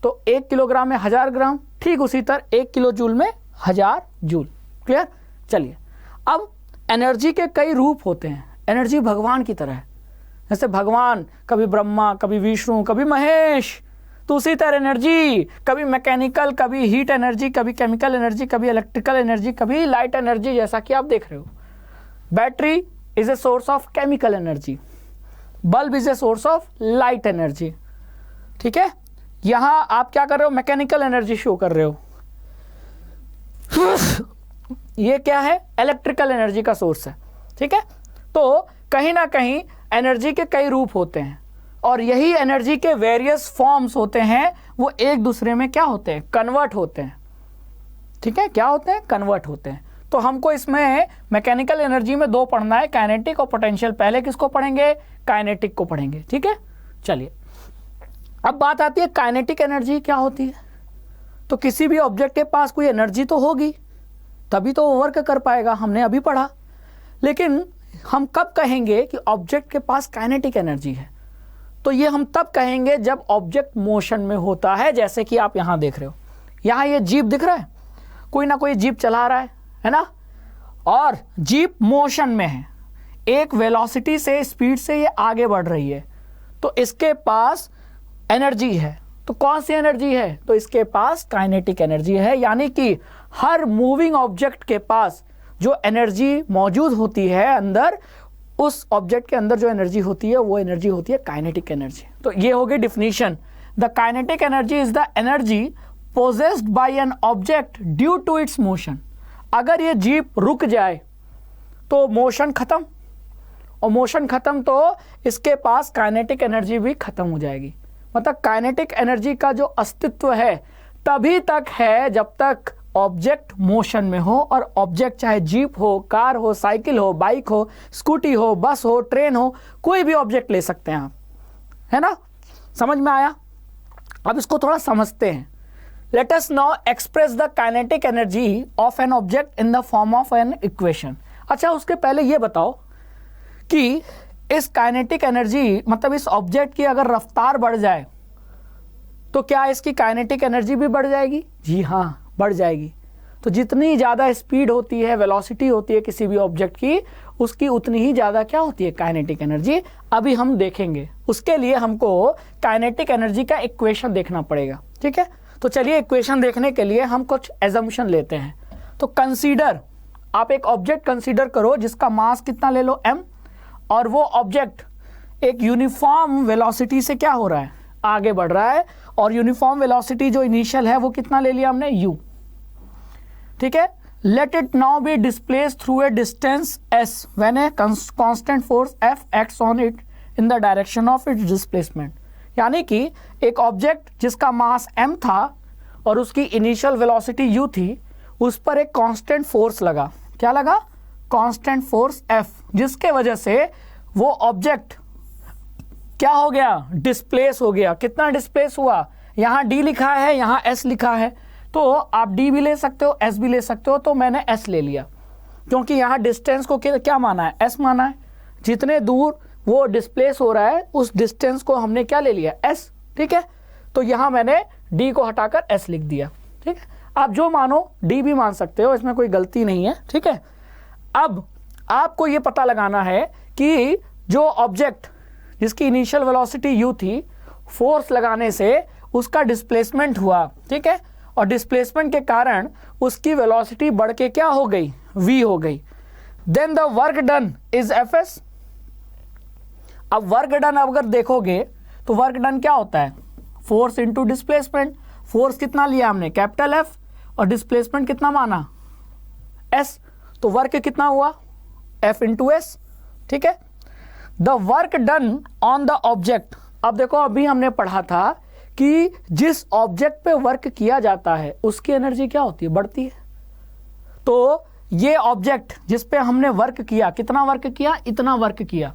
तो 1 किलोग्राम में 1000 ग्राम, ठीक उसी तरह 1 किलो जूल में 1000 जूल। क्लियर? चलिए, अब एनर्जी के कई रूप होते हैं। एनर्जी भगवान की तरह है, जैसे भगवान कभी ब्रह्मा, कभी विष्णु, कभी महेश, तो उसी तरह एनर्जी कभी मैकेनिकल, कभी हीट एनर्जी, कभी केमिकल एनर्जी, कभी इलेक्ट्रिकल एनर्जी, कभी लाइट एनर्जी, जैसा कि आप देख रहे हो। Battery is a source of chemical energy, bulb is a source of light energy. ठीक है, यहां आप क्या कर रहे हो? मैकेनिकल एनर्जी शो कर रहे हो। ये क्या है? इलेक्ट्रिकल एनर्जी का सोर्स है। ठीक है, तो कहीं ना कहीं एनर्जी के कई रूप होते हैं, और यही एनर्जी के वेरियस फॉर्म्स होते हैं, वो एक दूसरे में क्या होते हैं? कन्वर्ट होते हैं। ठीक है, क्या होते हैं? कन्वर्ट होते हैं। तो हमको इसमें मैकेनिकल एनर्जी में 2 पढ़ना है, काइनेटिक और पोटेंशियल। पहले किसको पढ़ेंगे? काइनेटिक को पढ़ेंगे। ठीक है, चलिए अब बात आती है काइनेटिक एनर्जी क्या होती है। तो किसी भी ऑब्जेक्ट के पास कोई एनर्जी तो होगी, तभी तो वो वर्क कर पाएगा, हमने अभी पढ़ा। लेकिन हम कब कहेंगे कि ऑब्जेक्ट के पास काइनेटिक एनर्जी है? तो ये हम तब कहेंगे जब ऑब्जेक्ट मोशन में होता है। जैसे कि आप यहां देख रहे हो, यहां ये जीप दिख रहा है, कोई ना कोई जीप चला रहा है ना, और जीप मोशन में है, एक वेलोसिटी से, स्पीड से ये आगे बढ़ रही है, तो इसके पास एनर्जी है। तो कौन सी एनर्जी है? तो इसके पास काइनेटिक एनर्जी है। यानी कि हर मूविंग ऑब्जेक्ट के पास जो एनर्जी मौजूद होती है अंदर, उस ऑब्जेक्ट के अंदर जो एनर्जी होती है वो एनर्जी होती है काइनेटिक एनर्जी। तो ये हो गई definition. The kinetic energy is the energy possessed by an object due to its motion. अगर ये जीप रुक जाए तो मोशन खत्म, और मोशन खत्म तो इसके पास काइनेटिक एनर्जी भी खत्म हो जाएगी। मतलब काइनेटिक एनर्जी का जो अस्तित्व है तभी तक है जब तक ऑब्जेक्ट मोशन में हो, और ऑब्जेक्ट चाहे जीप हो, कार हो, साइकिल हो, बाइक हो, स्कूटी हो, बस हो, ट्रेन हो, कोई भी ऑब्जेक्ट ले सकते हैं आप, है ना? समझ में आया? अब इसको थोड़ा समझते हैं। Let us now express the kinetic energy of an object in the form of an equation. अच्छा, उसके पहले ये बताओ कि इस काइनेटिक एनर्जी, मतलब इस ऑब्जेक्ट की अगर रफ्तार बढ़ जाए तो क्या इसकी काइनेटिक एनर्जी भी बढ़ जाएगी? जी हाँ, बढ़ जाएगी। तो जितनी ज़्यादा स्पीड होती है, वेलोसिटी होती है किसी भी ऑब्जेक्ट की, उसकी उतनी ही ज़्यादा क्या होती है? Kinetic energy. अभी हम देखेंगे, उसके लिए हमको काइनेटिक एनर्जी का इक्वेशन देखना पड़ेगा। ठीक है, तो चलिए इक्वेशन देखने के लिए हम कुछ एजम्पशन लेते हैं। तो कंसीडर, आप एक ऑब्जेक्ट कंसीडर करो जिसका मास कितना ले लो? m, और वो ऑब्जेक्ट एक यूनिफॉर्म वेलोसिटी से क्या हो रहा है? आगे बढ़ रहा है, और यूनिफॉर्म वेलोसिटी जो इनिशियल है वो कितना ले लिया हमने? u। ठीक है, let it now be displace through a distance s when a constant force f acts on it in the direction of its displacement. यानी कि एक ऑब्जेक्ट जिसका मास m था और उसकी इनिशियल वेलोसिटी u थी, उस पर एक कांस्टेंट फोर्स लगा। क्या लगा? कांस्टेंट फोर्स F, जिसके वजह से वो ऑब्जेक्ट क्या हो गया? डिस्प्लेस हो गया। कितना डिस्प्लेस हुआ? यहाँ D लिखा है, यहाँ S लिखा है, तो आप D भी ले सकते हो, S भी ले सकते हो, तो मैंने S ले लिया क्योंकि यहाँ डिस्टेंस को क्या माना है? S माना है। जितने दूर वो डिस्प्लेस हो रहा है उस डिस्टेंस को हमने क्या ले लिया? S। ठीक है, तो यहाँ मैंने D को हटाकर S लिख दिया। ठीक है, आप जो मानो D भी मान सकते हो, इसमें कोई गलती नहीं है। ठीक है, अब आपको ये पता लगाना है कि जो ऑब्जेक्ट जिसकी इनिशियल वेलोसिटी u थी, फोर्स लगाने से उसका डिस्प्लेसमेंट हुआ। ठीक है, और डिस्प्लेसमेंट के कारण उसकी वेलोसिटी बढ़ के क्या हो गई? v हो गई। Then the work done is Fs। अब वर्क डन अगर देखोगे तो वर्क डन क्या होता है? Force into displacement. फोर्स कितना लिया हमने? कैपिटल F, और डिस्प्लेसमेंट कितना माना? S। तो वर्क कितना हुआ? F इंटू एस, ठीक है। The work done on the object, अब देखो अभी हमने पढ़ा था कि जिस ऑब्जेक्ट पे वर्क किया जाता है उसकी एनर्जी क्या होती है, बढ़ती है। तो ये ऑब्जेक्ट जिस पे हमने वर्क किया, कितना वर्क किया, इतना वर्क किया,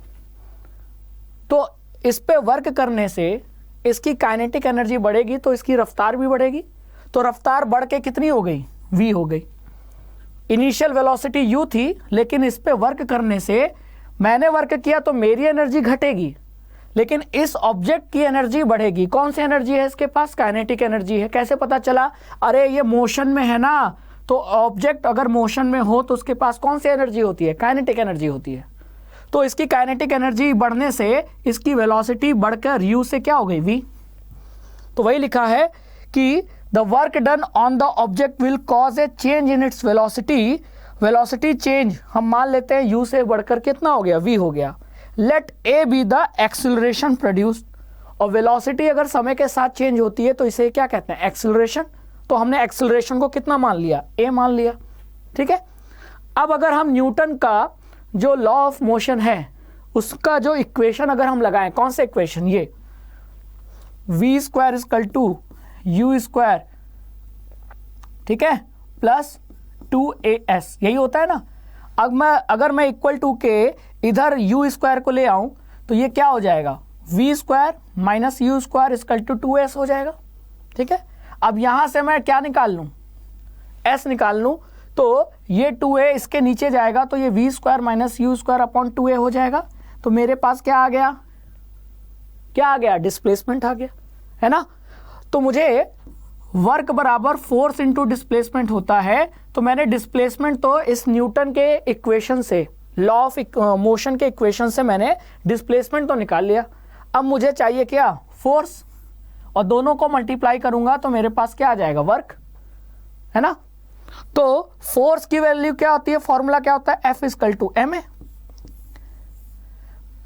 तो इस पे वर्क करने से इसकी काइनेटिक एनर्जी बढ़ेगी, तो इसकी रफ्तार भी बढ़ेगी। तो रफ्तार बढ़ के कितनी हो गई, v हो गई। इनिशियल वेलोसिटी u थी, लेकिन इस पे वर्क करने से मैंने वर्क किया तो मेरी एनर्जी घटेगी, लेकिन इस ऑब्जेक्ट की एनर्जी बढ़ेगी। कौन सी एनर्जी है इसके पास, काइनेटिक एनर्जी है। कैसे पता चला, अरे ये मोशन में है ना, तो ऑब्जेक्ट अगर मोशन में हो तो उसके पास कौन सी एनर्जी होती है, काइनेटिक एनर्जी होती है। तो इसकी काइनेटिक एनर्जी बढ़ने से इसकी वेलोसिटी बढ़कर u से क्या हो गई, v। तो वही लिखा है कि the work done on the object will cause A change in its velocity. Velocity change हम मान लेते हैं u से बढ़कर कितना हो गया, v हो गया। Let a be the acceleration produced, और वेलोसिटी अगर समय के साथ चेंज होती है तो इसे क्या कहते हैं, एक्सिलरेशन। तो हमने एक्सिलरेशन को कितना मान लिया, a मान लिया, ठीक है। अब अगर हम न्यूटन का जो लॉ ऑफ मोशन है उसका जो इक्वेशन अगर हम लगाएं, कौन सा इक्वेशन, ये v square equal to u square, ठीक है, प्लस 2as, यही होता है ना। अब अगर मैं इक्वल टू के इधर u स्क्वायर को ले आऊं तो ये क्या हो जाएगा, v square minus u square equal to 2s हो जाएगा, ठीक है। अब यहां से मैं क्या निकाल लूं, s निकाल लूं, तो ये 2a इसके नीचे जाएगा, तो ये v square minus u square upon 2a हो जाएगा। तो मेरे पास क्या आ गया, क्या आ गया, डिस्प्लेसमेंट आ गया, है ना। तो मुझे वर्क बराबर फोर्स इंटू डिस्प्लेसमेंट होता है, तो मैंने डिस्प्लेसमेंट तो इस न्यूटन के इक्वेशन से, लॉ ऑफ मोशन के इक्वेशन से मैंने डिस्प्लेसमेंट तो निकाल लिया। अब मुझे चाहिए क्या, फोर्स, और दोनों को मल्टीप्लाई करूंगा तो मेरे पास क्या आ जाएगा, वर्क, है ना। तो फोर्स की वैल्यू क्या होती है, फॉर्मूला क्या होता है, F इक्वल टू ma।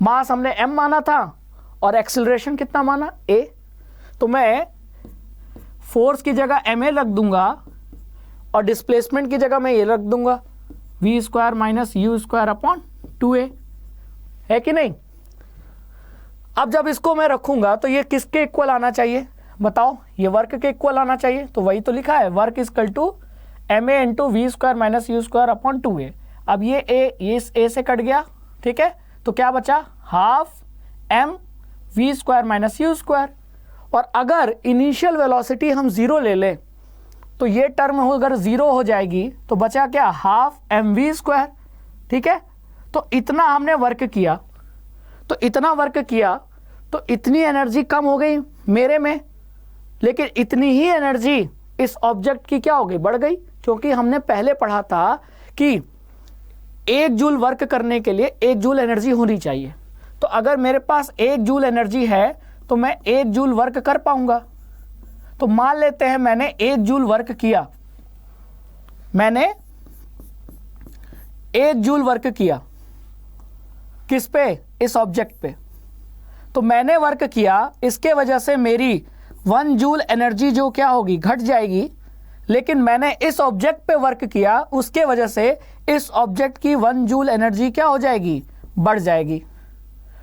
मास हमने m माना था और एक्सिलरेशन कितना माना, a। तो मैं फोर्स की जगह ma रख दूंगा और डिस्प्लेसमेंट की जगह मैं ये रख दूंगा, v square minus u square upon 2a, है कि नहीं। अब जब इसको मैं रखूंगा तो ये किसके इक्वल आना चाहिए, बताओ, ये वर्क के इक्वल आना चाहिए। तो वही तो लिखा है, work equal to ma into V square minus U square upon 2a। अब ये a से कट गया, ठीक है, तो क्या बचा, half m v square minus U square. और अगर इनिशियल वेलोसिटी हम 0 ले लें तो ये टर्म अगर 0 हो जाएगी तो बचा क्या, हाफ एम वी स्क्वायर, ठीक है। तो इतना हमने वर्क किया, तो इतना वर्क किया तो इतनी एनर्जी कम हो गई मेरे में, लेकिन इतनी ही एनर्जी इस ऑब्जेक्ट की क्या हो गई, बढ़ गई, क्योंकि हमने पहले पढ़ा था कि 1 जूल वर्क करने के लिए 1 जूल एनर्जी होनी चाहिए। तो अगर मेरे पास 1 जूल एनर्जी है तो मैं 1 जूल वर्क कर पाऊंगा। तो मान लेते हैं मैंने 1 जूल वर्क किया, मैंने 1 जूल वर्क किया, किस पे, इस ऑब्जेक्ट पे। तो मैंने वर्क किया, इसके वजह से मेरी 1 जूल एनर्जी जो क्या होगी, घट जाएगी। लेकिन मैंने इस ऑब्जेक्ट पे वर्क किया, उसके वजह से इस ऑब्जेक्ट की 1 जूल एनर्जी क्या हो जाएगी, बढ़ जाएगी।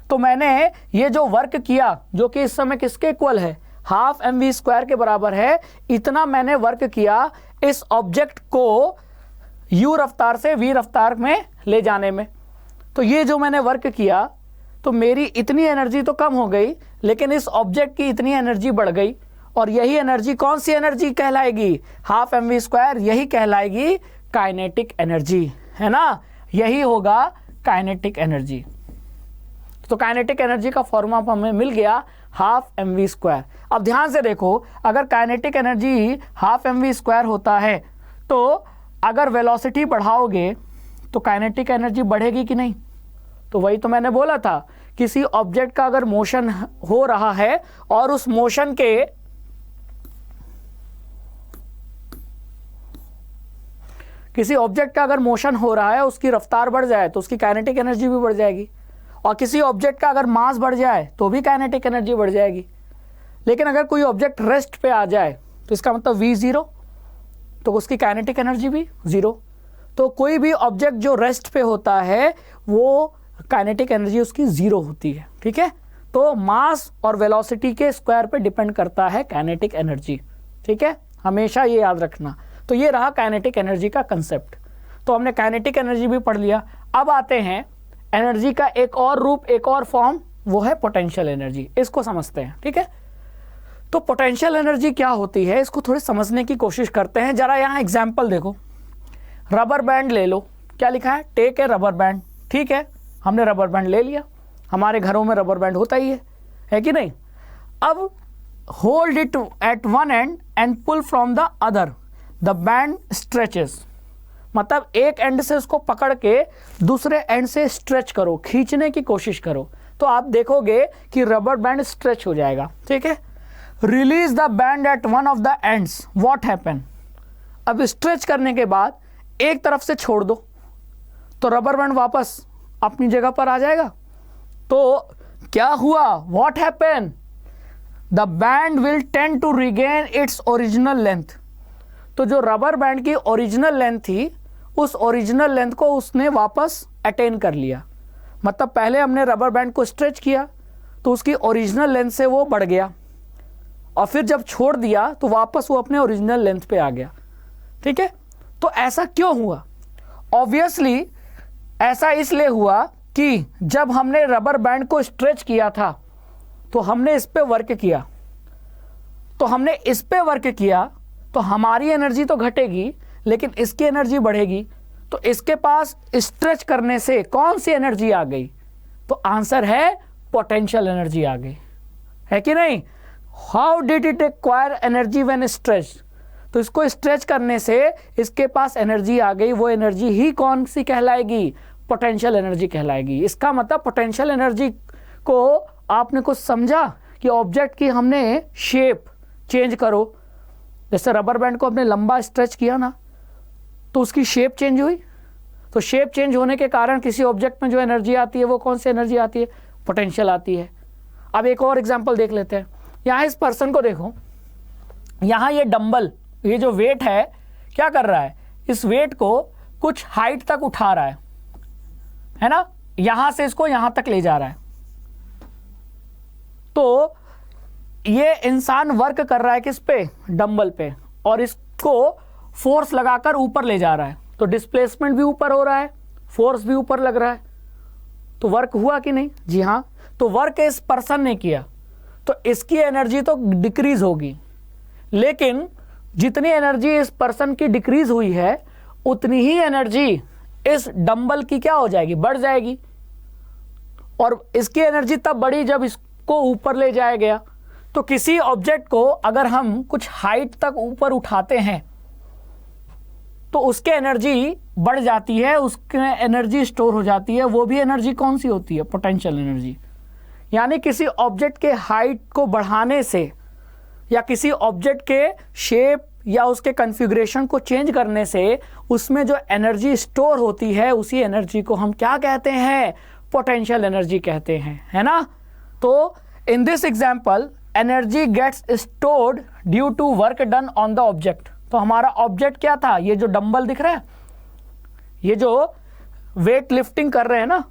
तो मैंने ये जो वर्क किया, जो कि इस समय किसके इक्वल है, हाफ एम वी स्क्वायर के बराबर है, इतना मैंने वर्क किया इस ऑब्जेक्ट को यू रफ्तार से वी रफ्तार में ले जाने में। तो ये जो मैंने वर्क किया तो मेरी इतनी एनर्जी तो कम हो गई, लेकिन इस ऑब्जेक्ट की इतनी एनर्जी बढ़ गई। और यही एनर्जी कौन सी एनर्जी कहलाएगी, हाफ एम वी स्क्वायर, यही कहलाएगी काइनेटिक एनर्जी, है ना। यही होगा काइनेटिक एनर्जी। तो काइनेटिक एनर्जी का फॉर्मूला हमें मिल गया, हाफ एम वी स्क्वायर। अब ध्यान से देखो, अगर kinetic energy half M V square होता है तो अगर वेलोसिटी बढ़ाओगे तो काइनेटिक एनर्जी बढ़ेगी कि नहीं। तो वही तो मैंने बोला था, किसी ऑब्जेक्ट का अगर मोशन हो रहा है और उस मोशन के किसी ऑब्जेक्ट का अगर मोशन हो रहा है, उसकी रफ्तार बढ़ जाए तो उसकी काइनेटिक एनर्जी भी बढ़ जाएगी। और किसी ऑब्जेक्ट का अगर मास बढ़ जाए तो भी काइनेटिक एनर्जी बढ़ जाएगी। लेकिन अगर कोई ऑब्जेक्ट रेस्ट पे आ जाए तो इसका मतलब v0, तो उसकी काइनेटिक एनर्जी भी 0। तो कोई भी ऑब्जेक्ट जो रेस्ट पे होता है वो काइनेटिक एनर्जी उसकी जीरो होती है, ठीक है। तो मास और वेलोसिटी के स्क्वायर पे डिपेंड करता है काइनेटिक एनर्जी, ठीक है, हमेशा ये याद रखना। तो ये रहा काइनेटिक एनर्जी का कंसेप्ट। तो हमने काइनेटिक एनर्जी भी पढ़ लिया। अब आते हैं एनर्जी का एक और रूप, एक और फॉर्म, वो है पोटेंशियल एनर्जी। इसको समझते हैं, ठीक है। तो पोटेंशियल एनर्जी क्या होती है, इसको थोड़ी समझने की कोशिश करते हैं। जरा यहाँ एग्जाम्पल देखो, रबर बैंड ले लो, क्या लिखा है, टेक ए रबर बैंड, ठीक है, हमने रबर बैंड ले लिया, हमारे घरों में रबर बैंड होता ही है कि नहीं। अब hold it at one end and pull from the other, the band stretches, मतलब एक एंड से उसको पकड़ के दूसरे एंड से स्ट्रेच करो, खींचने की कोशिश करो, तो आप देखोगे कि रबर बैंड स्ट्रेच हो जाएगा, ठीक है। Release the band at one of the ends, what happen, अब स्ट्रेच करने के बाद एक तरफ से छोड़ दो तो रबर बैंड वापस अपनी जगह पर आ जाएगा। तो क्या हुआ, what happen, the band will tend to regain its original length, तो जो रबर बैंड की ओरिजिनल लेंथ थी उस ओरिजिनल लेंथ को उसने वापस अटेन कर लिया। मतलब पहले हमने रबर बैंड को स्ट्रेच किया तो उसकी ओरिजिनल लेंथ से वो बढ़ गया, और फिर जब छोड़ दिया तो वापस वो अपने ओरिजिनल लेंथ पे आ गया, ठीक है। तो ऐसा क्यों हुआ, ऑब्वियसली ऐसा इसलिए हुआ कि जब हमने रबर बैंड को स्ट्रेच किया था तो हमने इस पे वर्क किया, तो हमने इस पे वर्क किया तो हमारी एनर्जी तो घटेगी लेकिन इसकी एनर्जी बढ़ेगी। तो इसके पास स्ट्रेच करने से कौन सी एनर्जी आ गई, तो आंसर है पोटेंशियल एनर्जी आ गई, है कि नहीं। How did it acquire energy when stretch, तो इसको स्ट्रेच करने से इसके पास एनर्जी आ गई, वो एनर्जी ही कौन सी कहलाएगी, पोटेंशियल एनर्जी कहलाएगी। इसका मतलब पोटेंशियल एनर्जी को आपने कुछ समझा कि ऑब्जेक्ट की हमने शेप चेंज करो, जैसे रबर बैंड को हमने लंबा स्ट्रेच किया ना तो उसकी शेप चेंज हुई, तो शेप चेंज होने के कारण किसी ऑब्जेक्ट में जो एनर्जी आती है वो कौन सी एनर्जी आती है, पोटेंशियल आती है। अब एक और एग्जांपल देख लेते हैं। यहाँ इस पर्सन को देखो, यहाँ ये डंबल, ये जो वेट है क्या कर रहा है, इस वेट को कुछ हाइट तक उठा रहा है ना, यहां से इसको यहां तक ले जा रहा है। तो ये इंसान वर्क कर रहा है किस पे, डंबल पे, और इसको फोर्स लगाकर ऊपर ले जा रहा है, तो डिस्प्लेसमेंट भी ऊपर हो रहा है, फोर्स भी ऊपर लग रहा है, तो वर्क हुआ कि नहीं, जी हाँ। तो वर्क इस पर्सन ने किया तो इसकी एनर्जी तो डिक्रीज होगी, लेकिन जितनी एनर्जी इस पर्सन की डिक्रीज हुई है उतनी ही एनर्जी इस डंबल की क्या हो जाएगी, बढ़ जाएगी। और इसकी एनर्जी तब बढ़ी जब इसको ऊपर ले जाया गया। तो किसी ऑब्जेक्ट को अगर हम कुछ हाइट तक ऊपर उठाते हैं तो उसके एनर्जी बढ़ जाती है, उसके एनर्जी स्टोर हो जाती है, वो भी एनर्जी कौन सी होती है, पोटेंशियल एनर्जी। यानी किसी ऑब्जेक्ट के हाइट को बढ़ाने से या किसी ऑब्जेक्ट के शेप या उसके कॉन्फ़िगरेशन को चेंज करने से उसमें जो एनर्जी स्टोर होती है उसी एनर्जी को हम क्या कहते हैं, पोटेंशियल एनर्जी कहते हैं, है ना। तो in this example energy gets stored due to work done on the object. तो हमारा ऑब्जेक्ट क्या था, ये जो डंबल दिख रहा है, ये जो वेट लिफ्टिंग कर रहे हैं ना,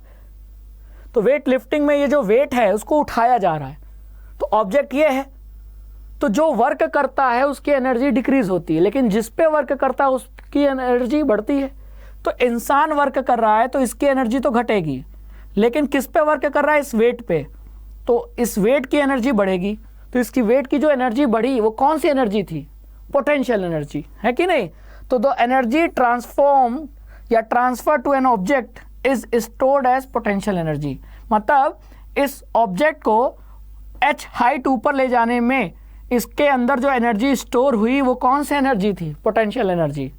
तो वेट लिफ्टिंग में ये जो वेट है उसको उठाया जा रहा है, तो ऑब्जेक्ट ये है। तो जो वर्क करता है उसकी एनर्जी डिक्रीज होती है, लेकिन जिस पे वर्क करता है उसकी एनर्जी बढ़ती है। तो इंसान वर्क कर रहा है तो इसकी एनर्जी तो घटेगी, लेकिन किस पे वर्क कर रहा है, इस वेट पे, तो इस वेट की एनर्जी बढ़ेगी। तो इसकी वेट की जो एनर्जी बढ़ी वो कौन सी एनर्जी थी, पोटेंशियल एनर्जी, है कि नहीं। तो द एनर्जी ट्रांसफॉर्म या transfer to an object is stored as potential energy. मतलब इस ऑब्जेक्ट को h हाइट ऊपर ले जाने में इसके अंदर जो एनर्जी स्टोर हुई वो कौन सी एनर्जी थी, पोटेंशियल एनर्जी।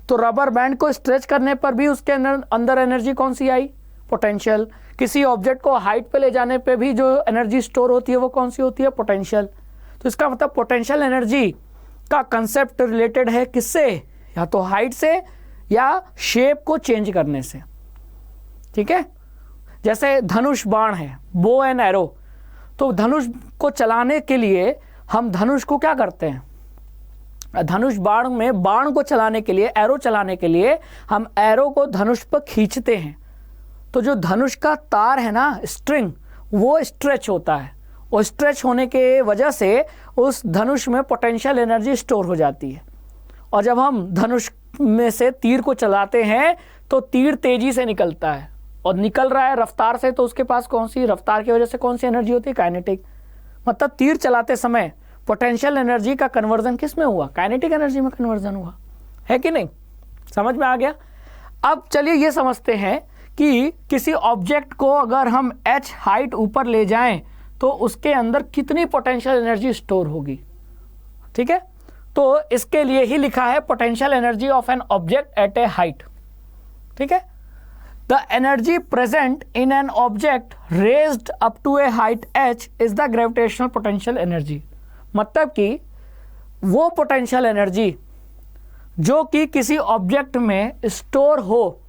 तो रबर बैंड को स्ट्रेच करने पर भी उसके अंदर एनर्जी कौन सी आई, पोटेंशियल। किसी ऑब्जेक्ट को हाइट पे ले जाने पे भी जो एनर्जी स्टोर होती है वो कौन सी होती है, पोटेंशियल। तो इसका मतलब पोटेंशियल एनर्जी का कंसेप्ट रिलेटेड है किससे, या तो हाइट से या शेप को चेंज करने से, ठीक है। जैसे धनुष बाण है, बो एंड एरो, तो धनुष को चलाने के लिए हम धनुष को क्या करते हैं, धनुष बाण में बाण को चलाने के लिए, एरो चलाने के लिए हम एरो को धनुष पर खींचते हैं, तो जो धनुष का तार है ना, स्ट्रिंग, वो स्ट्रेच होता है और स्ट्रेच होने के वजह से उस धनुष में पोटेंशियल एनर्जी स्टोर हो जाती है। और जब हम धनुष में से तीर को चलाते हैं तो तीर तेजी से निकलता है और निकल रहा है रफ्तार से, तो उसके पास कौन सी रफ्तार की वजह से कौन सी एनर्जी होती है? काइनेटिक। मतलब तीर चलाते समय पोटेंशियल एनर्जी का कन्वर्जन किस में हुआ? काइनेटिक एनर्जी में कन्वर्जन हुआ, है कि नहीं? समझ में आ गया? अब चलिए ये समझते हैं कि किसी ऑब्जेक्ट को अगर हम h हाइट ऊपर ले जाएं तो उसके अंदर कितनी पोटेंशियल एनर्जी स्टोर होगी। ठीक है, तो इसके लिए ही लिखा है potential energy of an object at a height. ठीक है, the energy present in an object raised up to a height h is the gravitational potential energy. मतलब कि वो पोटेंशियल एनर्जी जो कि किसी ऑब्जेक्ट में स्टोर हो,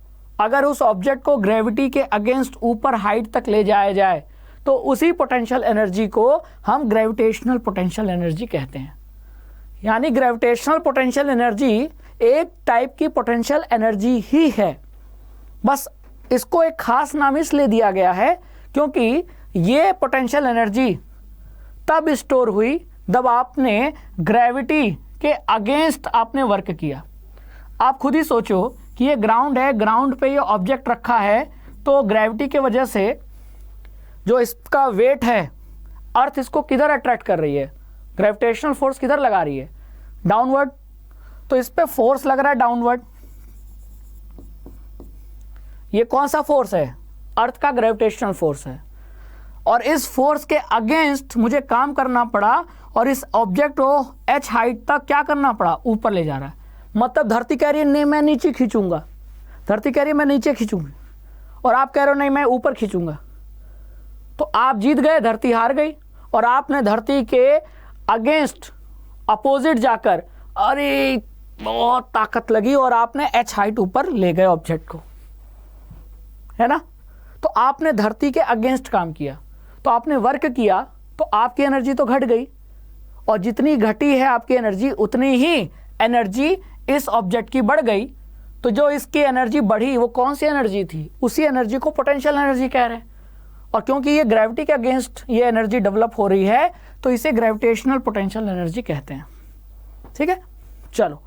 अगर उस ऑब्जेक्ट को ग्रेविटी के अगेंस्ट ऊपर हाइट तक ले जाया जाए तो उसी पोटेंशियल एनर्जी को हम ग्रेविटेशनल पोटेंशियल एनर्जी कहते हैं। यानी ग्रेविटेशनल पोटेंशियल एनर्जी एक टाइप की पोटेंशियल एनर्जी ही है, बस इसको एक खास नाम इसलिए दिया गया है क्योंकि ये पोटेंशियल एनर्जी तब स्टोर हुई जब आपने ग्रेविटी के अगेंस्ट आपने वर्क किया। आप खुद ही सोचो कि ये ग्राउंड है, ग्राउंड पे ये ऑब्जेक्ट रखा है, तो ग्रेविटी के वजह से जो इसका वेट है, अर्थ इसको किधर अट्रैक्ट कर रही है? ग्रेविटेशनल फोर्स किधर लगा रही है? डाउनवर्ड। तो इस पे फोर्स लग रहा है डाउनवर्ड। ये कौन सा फोर्स है? अर्थ का ग्रेविटेशनल फोर्स है। और इस फोर्स के अगेंस्ट मुझे काम करना पड़ा और इस ऑब्जेक्ट को h हाइट तक क्या करना पड़ा? ऊपर ले जा रहा है। मतलब धरती कह रही है नहीं मैं नीचे खींचूंगा, धरती कह रही है मैं नीचे खींचूंगी, और आप कह रहे हो नहीं मैं ऊपर खींचूंगा। तो आप जीत गए, धरती हार गई, और आपने धरती के अगेंस्ट अपोजिट जाकर अरे बहुत ताकत लगी और आपने h हाइट ऊपर ले गए ऑब्जेक्ट को, है ना? तो आपने धरती के अगेंस्ट काम किया, तो आपने वर्क किया, तो आपकी एनर्जी तो घट गई, और जितनी घटी है आपकी एनर्जी उतनी ही एनर्जी इस ऑब्जेक्ट की बढ़ गई। तो जो इसकी एनर्जी बढ़ी वो कौन सी एनर्जी थी? उसी एनर्जी को पोटेंशियल एनर्जी कह रहे हैं। और क्योंकि ये ग्रेविटी के अगेंस्ट ये एनर्जी डेवलप हो रही है तो इसे ग्रेविटेशनल पोटेंशियल एनर्जी कहते हैं। ठीक है, चलो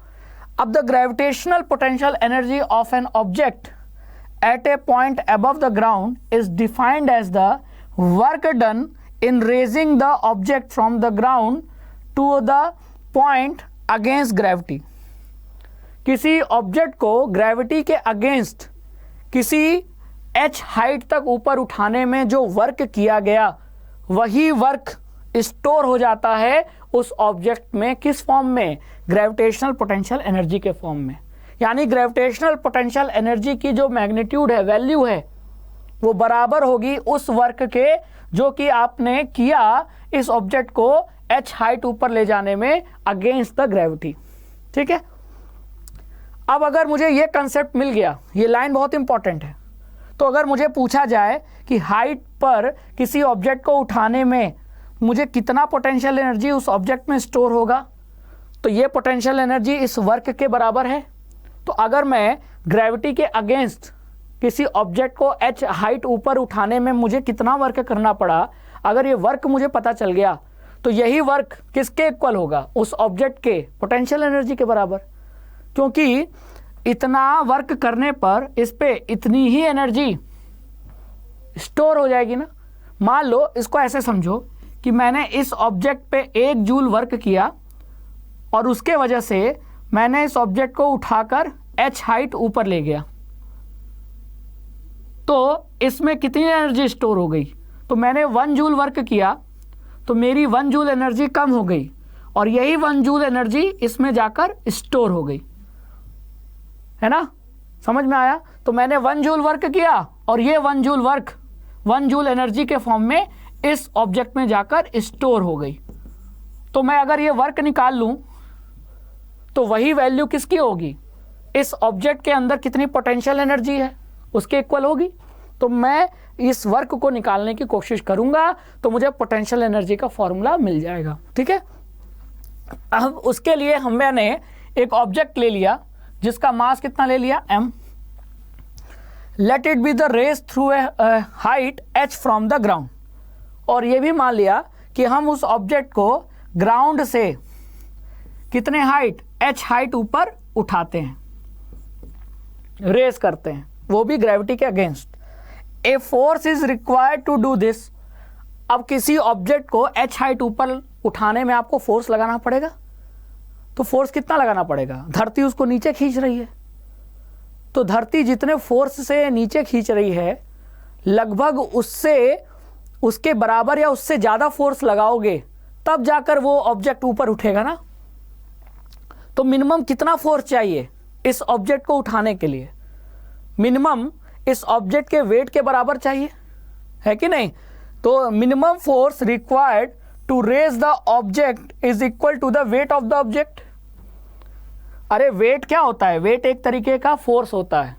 अब the gravitational potential energy of an object at a point above the ground is defined as the work done in raising the object from the ground to the point against gravity। किसी object को gravity के against किसी h height तक ऊपर उठाने में जो work किया गया वही वर्क स्टोर हो जाता है उस ऑब्जेक्ट में। किस फॉर्म में? ग्रेविटेशनल पोटेंशियल एनर्जी के फॉर्म में। यानी ग्रेविटेशनल पोटेंशियल एनर्जी की जो मैग्नीट्यूड है, वैल्यू है, वो बराबर होगी उस वर्क के जो कि आपने किया इस ऑब्जेक्ट को h हाइट ऊपर ले जाने में अगेंस्ट द ग्रेविटी। ठीक है, अब अगर मुझे ये कंसेप्ट मिल गया, ये लाइन बहुत इंपॉर्टेंट है, तो अगर मुझे पूछा जाए कि हाइट पर किसी ऑब्जेक्ट को उठाने में मुझे कितना पोटेंशियल एनर्जी उस ऑब्जेक्ट में स्टोर होगा, तो ये पोटेंशियल एनर्जी इस वर्क के बराबर है। तो अगर मैं ग्रेविटी के अगेंस्ट किसी ऑब्जेक्ट को h हाइट ऊपर उठाने में मुझे कितना वर्क करना पड़ा, अगर ये वर्क मुझे पता चल गया तो यही वर्क किसके इक्वल होगा? उस ऑब्जेक्ट के पोटेंशियल एनर्जी के बराबर। क्योंकि इतना वर्क करने पर इस पे इतनी ही एनर्जी स्टोर हो जाएगी ना। मान लो, इसको ऐसे समझो कि मैंने इस ऑब्जेक्ट पे 1 जूल वर्क किया और उसके वजह से मैंने इस ऑब्जेक्ट को उठाकर h हाइट ऊपर ले गया, तो इसमें कितनी एनर्जी स्टोर हो गई? तो मैंने 1 जूल वर्क किया तो मेरी 1 जूल एनर्जी कम हो गई और यही 1 जूल एनर्जी इसमें जाकर स्टोर हो गई, है ना? समझ में आया? तो मैंने 1 जूल वर्क किया और ये 1 जूल वर्क 1 जूल एनर्जी के फॉर्म में इस ऑब्जेक्ट में जाकर स्टोर हो गई। तो मैं अगर ये वर्क निकाल लूं तो वही वैल्यू किसकी होगी? इस ऑब्जेक्ट के अंदर कितनी पोटेंशियल एनर्जी है उसके इक्वल होगी। तो मैं इस वर्क को निकालने की कोशिश करूंगा तो मुझे पोटेंशियल एनर्जी का फॉर्मूला मिल जाएगा। ठीक है, अब उसके लिए मैंने एक ऑब्जेक्ट ले लिया जिसका मास कितना ले लिया, m। Let it be the raised through a height h from the ground. और ये भी मान लिया कि हम उस ऑब्जेक्ट को ग्राउंड से कितने हाइट, h हाइट ऊपर उठाते हैं, रेस करते हैं, वो भी ग्रेविटी के against. A force is required to do this. अब किसी ऑब्जेक्ट को h हाइट ऊपर उठाने में आपको फोर्स लगाना पड़ेगा। तो फोर्स कितना लगाना पड़ेगा, धरती उसको नीचे खींच रही है, तो धरती जितने फोर्स से नीचे खींच रही है लगभग उससे, उसके बराबर या उससे ज़्यादा फोर्स लगाओगे तब जाकर वो ऑब्जेक्ट ऊपर उठेगा ना। तो मिनिमम कितना फोर्स चाहिए इस ऑब्जेक्ट को उठाने के लिए, मिनिमम इस ऑब्जेक्ट के वेट के बराबर चाहिए, है कि नहीं। तो minimum force required to raise the object is equal to the weight of the object. अरे वेट क्या होता है, वेट एक तरीके का फोर्स होता है।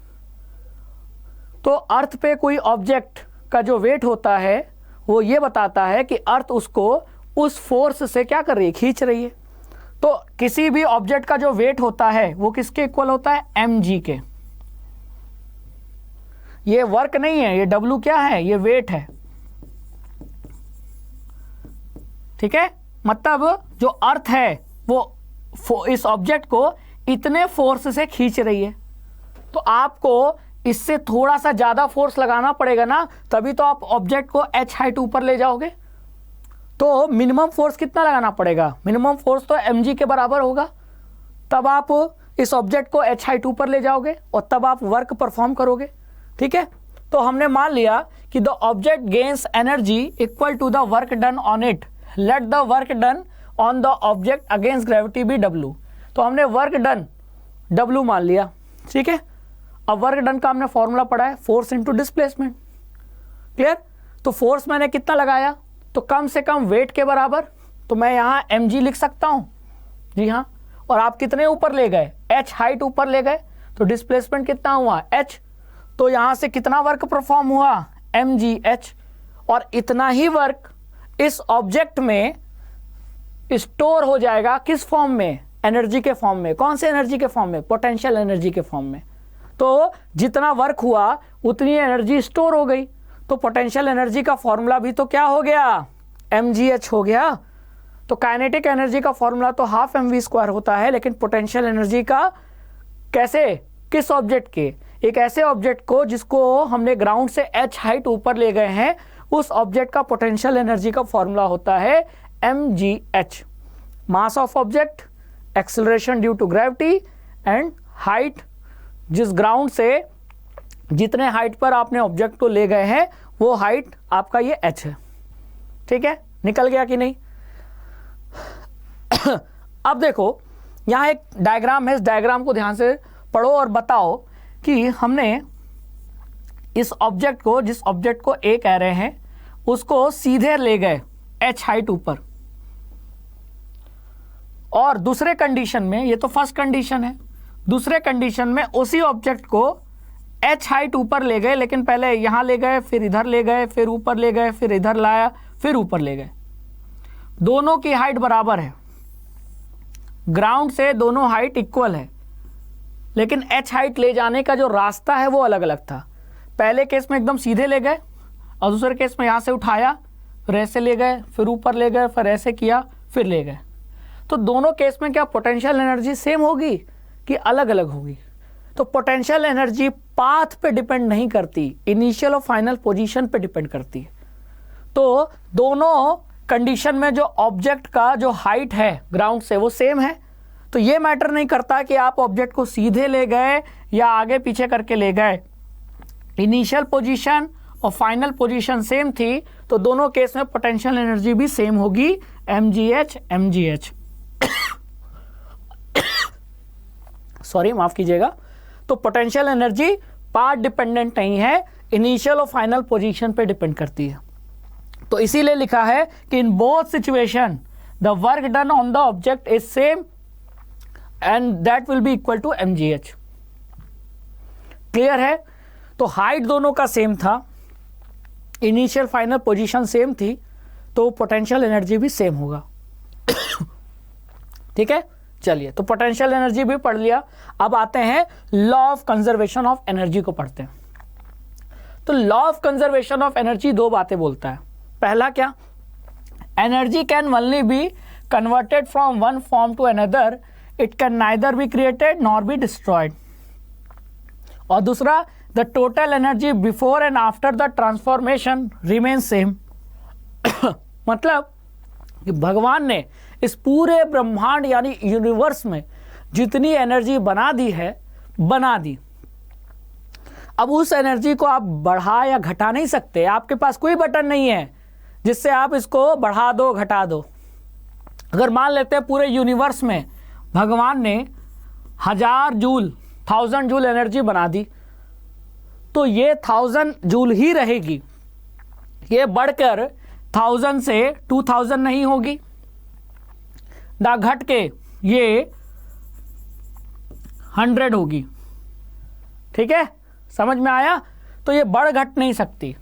तो अर्थ पे कोई ऑब्जेक्ट का जो वेट होता है वो ये बताता है कि अर्थ उसको उस फोर्स से क्या कर रही है, खींच रही है। तो किसी भी ऑब्जेक्ट का जो वेट होता है वो किसके इक्वल होता है, mg के। ये वर्क नहीं है, ये w क्या है, ये वेट है, ठीक है। मतलब जो अर्थ है वो इस ऑब्जेक्ट को इतने फोर्स से खींच रही है, तो आपको इससे थोड़ा सा ज्यादा फोर्स लगाना पड़ेगा ना, तभी तो आप ऑब्जेक्ट को h हाइट ऊपर ले जाओगे। तो मिनिमम फोर्स कितना लगाना पड़ेगा, मिनिमम फोर्स तो mg के बराबर होगा, तब आप इस ऑब्जेक्ट को h हाइट ऊपर ले जाओगे और तब आप वर्क परफॉर्म करोगे, ठीक है। तो हमने मान लिया कि the object gains energy equal to the work done on it, let the work done on the object against gravity be w। तो हमने वर्क डन w मान लिया, ठीक है। अब वर्क डन का हमने फॉर्मूला पढ़ा है, फोर्स इनटू डिस्प्लेसमेंट, क्लियर। तो फोर्स मैंने कितना लगाया, तो कम से कम वेट के बराबर, तो मैं यहाँ mg लिख सकता हूँ, जी हाँ। और आप कितने ऊपर ले गए, h हाइट ऊपर ले गए, तो डिस्प्लेसमेंट कितना हुआ, h। तो यहाँ से कितना वर्क परफॉर्म हुआ, mgh। और इतना ही वर्क इस ऑब्जेक्ट में स्टोर हो जाएगा, किस फॉर्म में, एनर्जी के फॉर्म में। कौन से एनर्जी के फॉर्म में, पोटेंशियल एनर्जी के फॉर्म में। तो जितना वर्क हुआ उतनी एनर्जी स्टोर हो गई। तो पोटेंशियल एनर्जी का फॉर्मूला भी तो क्या हो गया, mgh हो गया। तो काइनेटिक एनर्जी का फॉर्मूला तो हाफ mv² होता है, लेकिन पोटेंशियल एनर्जी का कैसे, किस ऑब्जेक्ट के, एक ऐसे ऑब्जेक्ट को जिसको हमने ग्राउंड से h हाइट ऊपर ले गए हैं, उस ऑब्जेक्ट का पोटेंशियल एनर्जी का फॉर्मूला होता है mgh। Mass of object, acceleration due to gravity and height, जिस ग्राउंड से जितने हाइट पर आपने ऑब्जेक्ट को ले गए हैं वो हाइट आपका ये h है, ठीक है। निकल गया कि नहीं। अब देखो यहाँ एक डायग्राम है, इस डायग्राम को ध्यान से पढ़ो और बताओ कि हमने इस ऑब्जेक्ट को, जिस ऑब्जेक्ट को A कह रहे हैं, उसको सीधे ले गए h हाइट ऊपर, और दूसरे कंडीशन में, ये तो फर्स्ट कंडीशन है, दूसरे कंडीशन में उसी ऑब्जेक्ट को h हाइट ऊपर ले गए, लेकिन पहले यहाँ ले गए, फिर इधर ले गए, फिर ऊपर ले गए, फिर इधर लाया, फिर ऊपर ले गए। दोनों की हाइट बराबर है, ग्राउंड से दोनों हाइट इक्वल है, लेकिन h हाइट ले जाने का जो रास्ता है वो अलग अलग था। पहले केस में एकदम सीधे ले गए और दूसरे केस में यहाँ से उठाया, फिर ऐसे ले गए, फिर ऊपर ले गए, फिर ऐसे किया, फिर ले गए। तो दोनों केस में क्या पोटेंशियल एनर्जी सेम होगी कि अलग अलग होगी। तो पोटेंशियल एनर्जी पाथ पे डिपेंड नहीं करती, इनिशियल और फाइनल पोजीशन पे डिपेंड करती है। तो दोनों कंडीशन में जो ऑब्जेक्ट का जो हाइट है ग्राउंड से वो सेम है। तो ये मैटर नहीं करता कि आप ऑब्जेक्ट को सीधे ले गए या आगे पीछे करके ले गए, इनिशियल पोजीशन और फाइनल पोजीशन सेम थी, तो दोनों केस में पोटेंशियल एनर्जी भी सेम होगी, mgh। सॉरी, माफ कीजिएगा। तो पोटेंशियल एनर्जी पाथ डिपेंडेंट नहीं है, इनिशियल और फाइनल पोजीशन पे डिपेंड करती है। तो इसीलिए लिखा है कि in both situation the work done on the object is same and that will be equal to mgh। Clear है। तो हाइट दोनों का सेम था, इनिशियल फाइनल पोजीशन सेम थी, तो पोटेंशियल एनर्जी भी सेम होगा। ठीक है, चलिए तो पोटेंशियल एनर्जी भी पढ़ लिया। अब आते हैं law of conservation of energy को पढ़ते हैं। तो law of conservation of energy दो बातें बोलता है। पहला क्या, energy can only be converted from one form to another, it can neither be created nor be destroyed. और दूसरा, the total energy before and after the transformation remain same. मतलब कि भगवान ने इस पूरे ब्रह्मांड यानी यूनिवर्स में जितनी एनर्जी बना दी है, बना दी। अब उस एनर्जी को आप बढ़ा या घटा नहीं सकते, आपके पास कोई बटन नहीं है जिससे आप इसको बढ़ा दो घटा दो। अगर मान लेते हैं पूरे यूनिवर्स में भगवान ने 1000 जूल एनर्जी बना दी, तो ये 1000 जूल ही रहेगी, ये बढ़कर 1000 से 2000 नहीं होगी, ना घट के ये 100 होगी। ठीक है, समझ में आया? तो ये बढ़ घट नहीं सकती,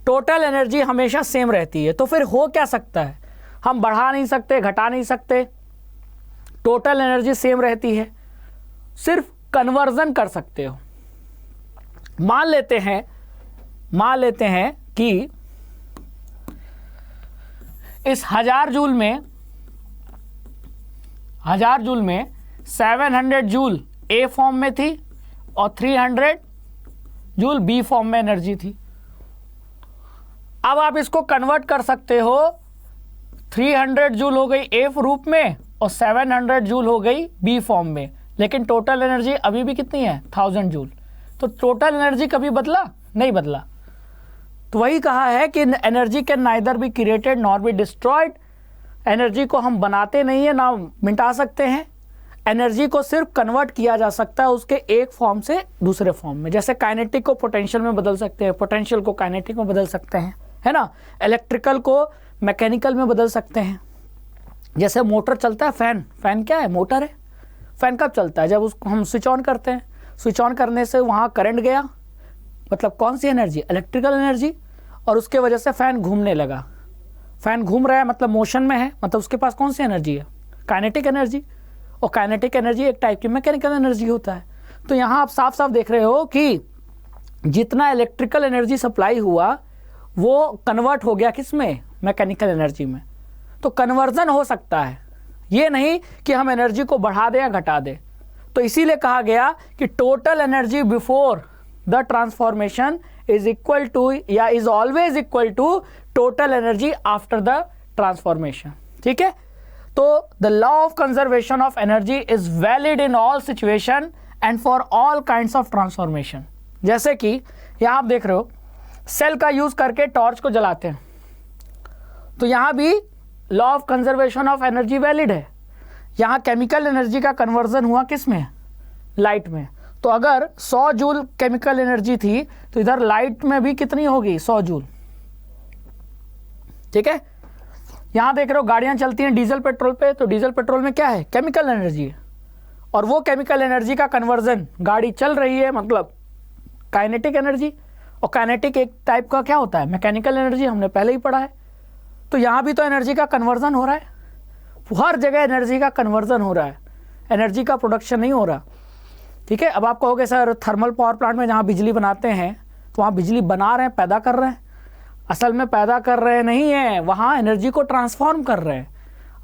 टोटल एनर्जी हमेशा सेम रहती है। तो फिर हो क्या सकता है, हम बढ़ा नहीं सकते, घटा नहीं सकते, टोटल एनर्जी सेम रहती है, सिर्फ कन्वर्जन कर सकते हो। मान लेते हैं कि इस 1000 जूल में 700 जूल ए फॉर्म में थी और 300 जूल बी फॉर्म में एनर्जी थी। अब आप इसको कन्वर्ट कर सकते हो, 300 जूल हो गई ए रूप में और 700 जूल हो गई बी फॉर्म में, लेकिन टोटल एनर्जी अभी भी कितनी है, 1000 जूल। तो टोटल एनर्जी कभी बदला नहीं बदला। तो वही कहा है कि energy can neither be created nor be destroyed. Energy को हम बनाते नहीं है ना मिटा सकते हैं, एनर्जी को सिर्फ कन्वर्ट किया जा सकता है उसके एक फॉर्म से दूसरे फॉर्म में। जैसे काइनेटिक को पोटेंशियल में बदल सकते हैं, पोटेंशियल को काइनेटिक में बदल सकते हैं, है ना। इलेक्ट्रिकल को मैकेनिकल में बदल सकते हैं। जैसे मोटर चलता है, फैन क्या है, मोटर है। फैन कब चलता है, जब उसको हम स्विच ऑन करते हैं, स्विच ऑन करने से वहाँ करंट गया, मतलब कौन सी एनर्जी, इलेक्ट्रिकल एनर्जी, और उसके वजह से फैन घूमने लगा। फैन घूम रहा है मतलब मोशन में है, मतलब उसके पास कौन सी एनर्जी है, काइनेटिक एनर्जी। और काइनेटिक एनर्जी एक टाइप की मैकेनिकल एनर्जी होता है। तो यहाँ आप साफ साफ देख रहे हो कि जितना इलेक्ट्रिकल एनर्जी सप्लाई हुआ वो कन्वर्ट हो गया किस में, मैकेनिकल एनर्जी में। तो कन्वर्जन हो सकता है, ये नहीं कि हम एनर्जी को बढ़ा दें या घटा दें। तो इसीलिए कहा गया कि total energy before the transformation is equal to या is always equal to total energy after the transformation. ठीक है, तो the law of conservation of energy is valid in all situation and for all kinds of transformation. जैसे कि यहाँ आप देख रहे हो सेल का यूज करके टॉर्च को जलाते हैं, तो यहाँ भी law of conservation of energy valid है। यहाँ केमिकल एनर्जी का कन्वर्जन हुआ किस में, लाइट में। तो अगर 100 जूल केमिकल एनर्जी थी तो इधर लाइट में भी कितनी होगी, 100 जूल। ठीक है, यहाँ देख रहे हो गाड़ियाँ चलती हैं डीजल पेट्रोल पे, तो डीजल पेट्रोल में क्या है, केमिकल एनर्जी है। और वो केमिकल एनर्जी का कन्वर्जन, गाड़ी चल रही है मतलब काइनेटिक एनर्जी, और काइनेटिक एक टाइप का क्या होता है, मैकेनिकल एनर्जी, हमने पहले ही पढ़ा है। तो यहाँ भी तो एनर्जी का कन्वर्जन हो रहा है, हर जगह एनर्जी का कन्वर्जन हो रहा है, एनर्जी का प्रोडक्शन नहीं हो रहा। ठीक है, अब आप कहोगे सर थर्मल पावर प्लांट में जहाँ बिजली बनाते हैं तो वहाँ बिजली बना रहे हैं, पैदा कर रहे हैं। असल में पैदा कर रहे नहीं हैं, वहाँ एनर्जी को ट्रांसफॉर्म कर रहे हैं।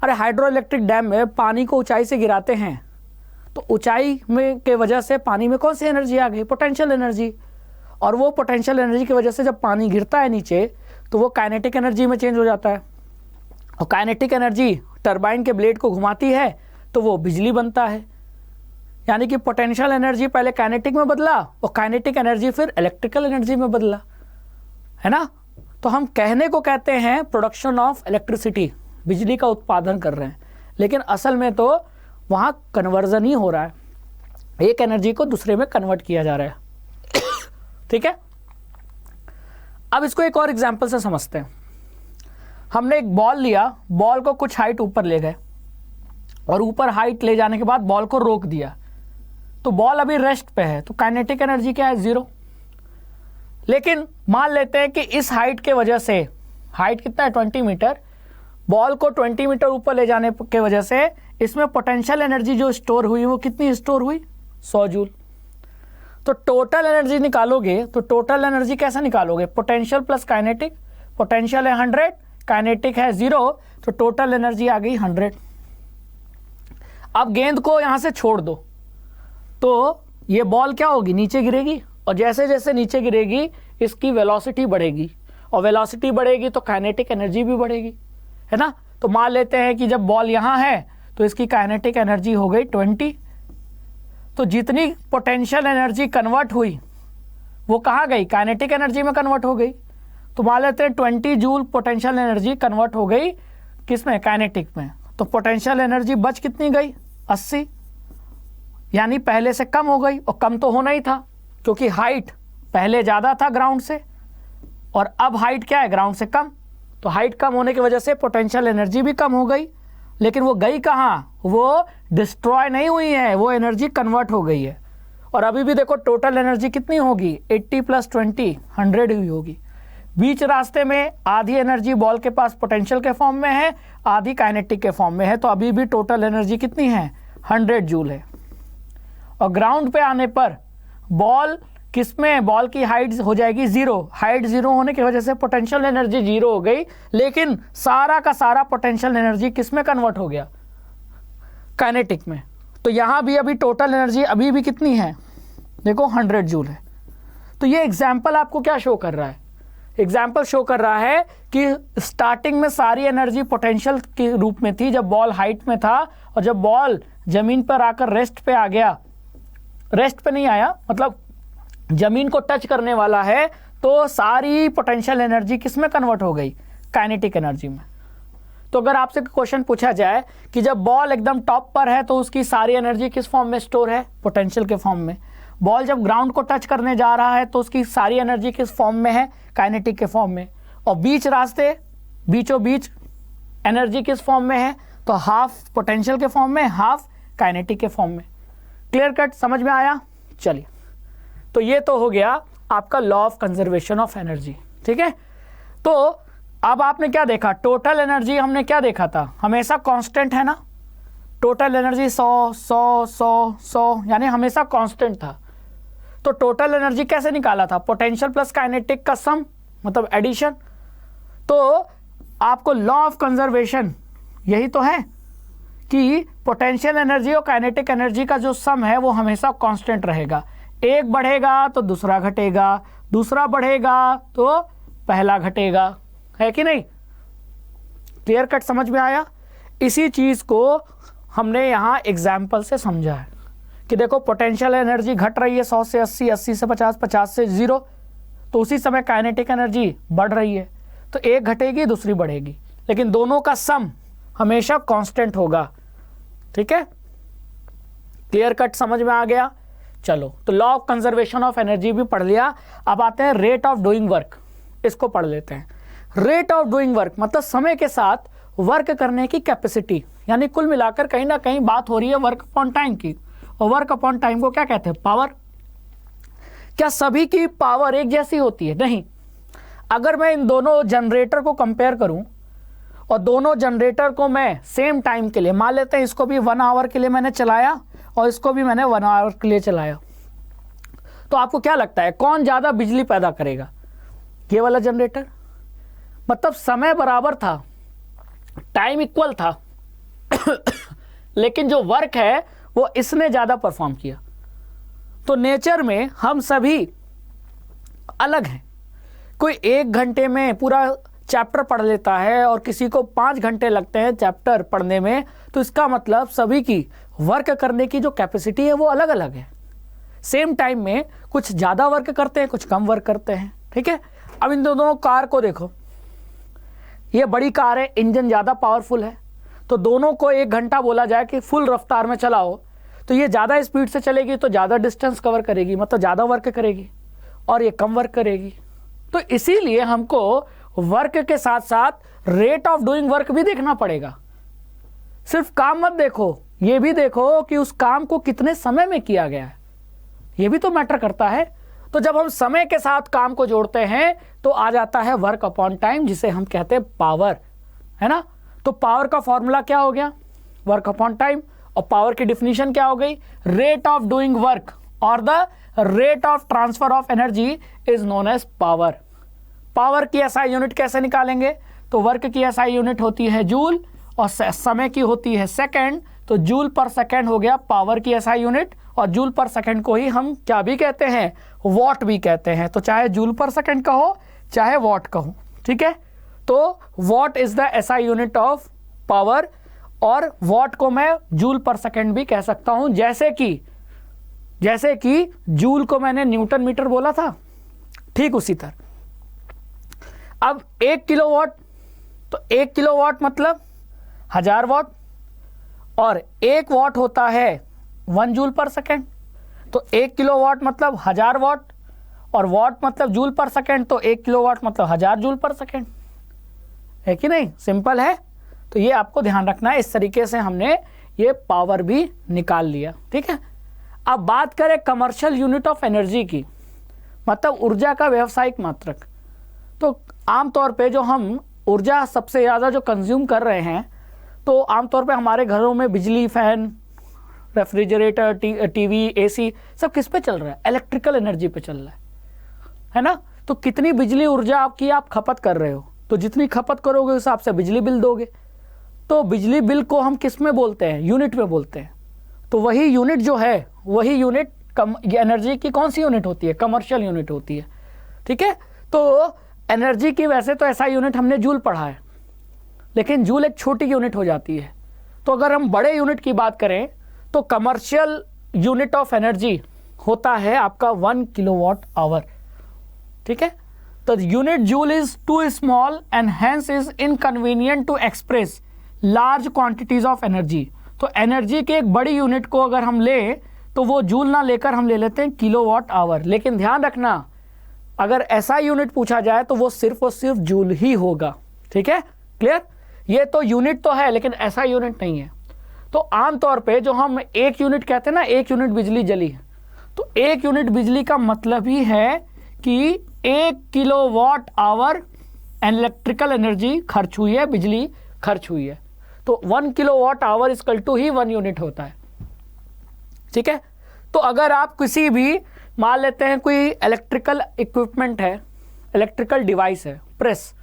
अरे हाइड्रो इलेक्ट्रिक डैम में पानी को ऊंचाई से गिराते हैं, तो ऊंचाई में के वजह से पानी में कौन सी एनर्जी आ गई, पोटेंशियल एनर्जी। और वो पोटेंशियल एनर्जी की वजह से जब पानी गिरता है नीचे तो वो काइनेटिक एनर्जी में चेंज हो जाता है, और काइनेटिक एनर्जी टरबाइन के ब्लेड को घुमाती है तो वो बिजली बनता है। यानी कि पोटेंशियल एनर्जी पहले काइनेटिक में बदला और काइनेटिक एनर्जी फिर इलेक्ट्रिकल एनर्जी में बदला, है ना। तो हम कहने को कहते हैं प्रोडक्शन ऑफ इलेक्ट्रिसिटी, बिजली का उत्पादन कर रहे हैं, लेकिन असल में तो वहाँ कन्वर्जन ही हो रहा है, एक एनर्जी को दूसरे में कन्वर्ट किया जा रहा है। ठीक है, अब इसको एक और एग्जांपल से समझते हैं। हमने एक बॉल लिया, बॉल को कुछ हाइट ऊपर ले गए और ऊपर हाइट ले जाने के बाद बॉल को रोक दिया, तो बॉल अभी रेस्ट पे है, तो काइनेटिक एनर्जी क्या है, 0। लेकिन मान लेते हैं कि इस हाइट के वजह से, हाइट कितना है 20 मीटर, बॉल को 20 मीटर ऊपर ले जाने के वजह से इसमें पोटेंशियल एनर्जी जो स्टोर हुई वो कितनी स्टोर हुई, 100 जूल। तो टोटल एनर्जी निकालोगे तो टोटल एनर्जी कैसे निकालोगे, पोटेंशियल प्लस काइनेटिक, पोटेंशियल है 100, काइनेटिक है 0, तो टोटल एनर्जी आ गई 100। अब गेंद को यहां से छोड़ दो तो ये बॉल क्या होगी, नीचे गिरेगी, और जैसे जैसे नीचे गिरेगी इसकी वेलोसिटी बढ़ेगी, और वेलोसिटी बढ़ेगी तो काइनेटिक एनर्जी भी बढ़ेगी, है ना। तो मान लेते हैं कि जब बॉल यहां है तो इसकी काइनेटिक एनर्जी हो गई 20। तो जितनी पोटेंशियल एनर्जी कन्वर्ट हुई वो कहाँ गई, काइनेटिक एनर्जी में कन्वर्ट हो गई। तो मान लेते हैं 20 जूल पोटेंशियल एनर्जी कन्वर्ट हो गई किस में, काइनेटिक में। तो पोटेंशियल एनर्जी बच कितनी गई, 80, यानी पहले से कम हो गई, और कम तो होना ही था क्योंकि हाइट पहले ज़्यादा था ग्राउंड से, और अब हाइट क्या है, ग्राउंड से कम। तो हाइट कम होने की वजह से पोटेंशियल एनर्जी भी कम हो गई, लेकिन वो गई कहाँ, वो डिस्ट्रॉय नहीं हुई है, वो एनर्जी कन्वर्ट हो गई है। और अभी भी देखो टोटल एनर्जी कितनी होगी, 80 + 20 100 हुई होगी। बीच रास्ते में आधी एनर्जी बॉल के पास पोटेंशियल के फॉर्म में है, आधी काइनेटिक के फॉर्म में है, तो अभी भी टोटल एनर्जी कितनी है, 100 जूल है। और ग्राउंड पे आने पर बॉल किसमें, बॉल की हाइट हो जाएगी 0, हाइट 0 होने की वजह से पोटेंशियल एनर्जी 0 हो गई, लेकिन सारा का सारा पोटेंशियल एनर्जी किसमें कन्वर्ट हो गया, काइनेटिक में। तो यहाँ भी अभी टोटल एनर्जी अभी भी कितनी है, देखो 100 जूल है। तो ये एग्जाम्पल आपको क्या शो कर रहा है, एग्जाम्पल शो कर रहा है कि स्टार्टिंग में सारी एनर्जी पोटेंशियल के रूप में थी जब बॉल हाइट में था, और जब बॉल जमीन पर आकर रेस्ट पे आ गया, रेस्ट पे नहीं आया मतलब जमीन को टच करने वाला है, तो सारी पोटेंशियल एनर्जी किस में कन्वर्ट हो गई, काइनेटिक एनर्जी में। तो अगर आपसे क्वेश्चन पूछा जाए कि जब बॉल एकदम टॉप पर है तो उसकी सारी एनर्जी किस फॉर्म में स्टोर है, पोटेंशियल के फॉर्म में। बॉल जब ग्राउंड को टच करने जा रहा है तो उसकी सारी एनर्जी किस फॉर्म में है, काइनेटिक के फॉर्म में। और बीच रास्ते बीचों बीच एनर्जी किस फॉर्म में है, तो हाफ पोटेंशियल के फॉर्म में, हाफ काइनेटिक के फॉर्म में। क्लियर कट, समझ में आया। चलिए, तो ये तो हो गया आपका law of conservation of energy, ठीक है। तो अब आपने क्या देखा, टोटल एनर्जी हमने क्या देखा था, हमेशा कांस्टेंट है ना, टोटल एनर्जी 100 यानी हमेशा कांस्टेंट था। तो टोटल एनर्जी कैसे निकाला था, पोटेंशियल प्लस काइनेटिक का सम, मतलब एडिशन। तो आपको लॉ ऑफ कंजर्वेशन यही तो है कि पोटेंशियल एनर्जी और काइनेटिक एनर्जी का जो सम है वो हमेशा कांस्टेंट रहेगा। एक बढ़ेगा तो दूसरा घटेगा, दूसरा बढ़ेगा तो पहला घटेगा, है कि नहीं। क्लियर कट, समझ में आया। इसी चीज को हमने यहाँ एग्जाम्पल से समझा है कि देखो पोटेंशियल एनर्जी घट रही है 100 से 80, 80 से 50, 50 से 0, तो उसी समय काइनेटिक एनर्जी बढ़ रही है, तो एक घटेगी दूसरी बढ़ेगी, लेकिन दोनों का सम हमेशा कांस्टेंट होगा, ठीक है। क्लियर कट, समझ में आ गया। चलो, तो law of conservation of energy भी पढ़ लिया। अब आते हैं रेट ऑफ डूइंग वर्क, इसको पढ़ लेते हैं। रेट ऑफ डूइंग वर्क मतलब समय के साथ वर्क करने की कैपेसिटी, यानी कुल मिलाकर कहीं ना कहीं बात हो रही है वर्क अपॉन टाइम की, और वर्क अपॉन टाइम को क्या कहते हैं, पावर। क्या सभी की पावर एक जैसी होती है, नहीं। अगर मैं इन दोनों जनरेटर को कंपेयर करूं और दोनों जनरेटर को मैं सेम टाइम के लिए, मान लेते हैं इसको भी 1 आवर के लिए मैंने चलाया और इसको भी मैंने 1 आवर के लिए चलाया, तो आपको क्या लगता है कौन ज्यादा बिजली पैदा करेगा, ये वाला जनरेटर। मतलब समय बराबर था, टाइम इक्वल था लेकिन जो वर्क है वो इसने ज्यादा परफॉर्म किया। तो नेचर में हम सभी अलग हैं। कोई 1 घंटे में पूरा चैप्टर पढ़ लेता है और किसी को 5 घंटे लगते हैं चैप्टर पढ़ने में, तो इसका मतलब सभी की वर्क करने की जो कैपेसिटी है वो अलग अलग है। सेम टाइम में कुछ ज़्यादा वर्क करते हैं, कुछ कम वर्क करते हैं, ठीक है। अब इन दोनों कार को देखो, ये बड़ी कार है, इंजन ज़्यादा पावरफुल है, तो दोनों को 1 घंटा बोला जाए कि फुल रफ्तार में चलाओ, तो ये ज़्यादा स्पीड से चलेगी तो ज़्यादा डिस्टेंस कवर करेगी, मतलब ज़्यादा वर्क करेगी, और ये कम वर्क करेगी। तो इसीलिए हमको वर्क के साथ साथ रेट ऑफ डूइंग वर्क भी देखना पड़ेगा। सिर्फ काम मत देखो, ये भी देखो कि उस काम को कितने समय में किया गया है, ये भी तो मैटर करता है। तो जब हम समय के साथ काम को जोड़ते हैं तो आ जाता है वर्क अपॉन टाइम, जिसे हम कहते हैं पावर, है ना। तो पावर का फॉर्मूला क्या हो गया, वर्क अपॉन टाइम। और पावर की डिफिनीशन क्या हो गई? रेट ऑफ डूइंग वर्क और the rate of transfer of energy is known as power. Power की एसआई यूनिट कैसे निकालेंगे? तो वर्क की एसआई यूनिट होती है जूल और समय की होती है सेकंड, तो जूल पर सेकंड हो गया पावर की एसआई यूनिट। और जूल पर सेकंड को ही हम क्या भी कहते हैं? वॉट भी कहते हैं। तो चाहे जूल पर सेकंड कहो चाहे वॉट कहो, ठीक है। तो what is the SI unit of power, और वॉट को मैं जूल पर सेकंड भी कह सकता हूं। जैसे कि जूल को मैंने न्यूटन मीटर बोला था, ठीक उसी तरह। अब 1 किलोवाट, तो 1 किलोवाट मतलब 1000 वाट, और 1 वाट होता है 1 जूल पर सेकेंड। तो 1 किलोवाट मतलब 1000 वाट, और वाट मतलब जूल पर सेकेंड, तो 1 किलोवाट मतलब 1000 जूल पर सेकेंड, है कि नहीं? सिंपल है। तो ये आपको ध्यान रखना है। इस तरीके से हमने ये पावर भी निकाल लिया, ठीक है। अब बात करें कमर्शियल यूनिट ऑफ एनर्जी की, मतलब ऊर्जा का व्यावसायिक मात्रक। तो आमतौर पे जो हम ऊर्जा सबसे ज़्यादा जो कंज्यूम कर रहे हैं, तो आमतौर पे हमारे घरों में बिजली, फैन, रेफ्रिजरेटर, टीवी, एसी सब किस पे चल रहा है? इलेक्ट्रिकल एनर्जी पे चल रहा है ना। तो कितनी बिजली ऊर्जा आपकी आप खपत कर रहे हो, तो जितनी खपत करोगे उस हिसाब से बिजली बिल दोगे। तो बिजली बिल को हम किस में बोलते हैं? यूनिट में बोलते हैं। तो वही यूनिट जो है, वही यूनिट एनर्जी की कौन सी यूनिट होती है? कमर्शियल यूनिट होती है, ठीक है। तो एनर्जी की वैसे तो ऐसा यूनिट हमने जूल पढ़ा है, लेकिन जूल एक छोटी यूनिट हो जाती है। तो अगर हम बड़े यूनिट की बात करें तो कमर्शियल यूनिट ऑफ एनर्जी होता है आपका 1 किलोवाट आवर, ठीक है। तो unit joule is too small and hence is inconvenient to express large quantities of energy. तो एनर्जी के एक बड़ी यूनिट को अगर हम लें तो वो जूल ना लेकर हम ले लेते हैं किलोवाट आवर। लेकिन ध्यान रखना, अगर ऐसा यूनिट पूछा जाए तो वो सिर्फ और सिर्फ जूल ही होगा, ठीक है। क्लियर? ये तो यूनिट तो है लेकिन ऐसा यूनिट नहीं है। तो आमतौर पे जो हम 1 यूनिट कहते हैं ना, 1 यूनिट बिजली जली है, तो 1 यूनिट बिजली का मतलब ही है कि 1 किलोवाट आवर इलेक्ट्रिकल एनर्जी खर्च हुई है, बिजली खर्च हुई है। तो 1 किलोवाट आवर इक्वल टू ही 1 यूनिट होता है, ठीक है। तो अगर आप किसी भी मान लेते हैं कोई इलेक्ट्रिकल इक्विपमेंट है, इलेक्ट्रिकल डिवाइस है, प्रेस,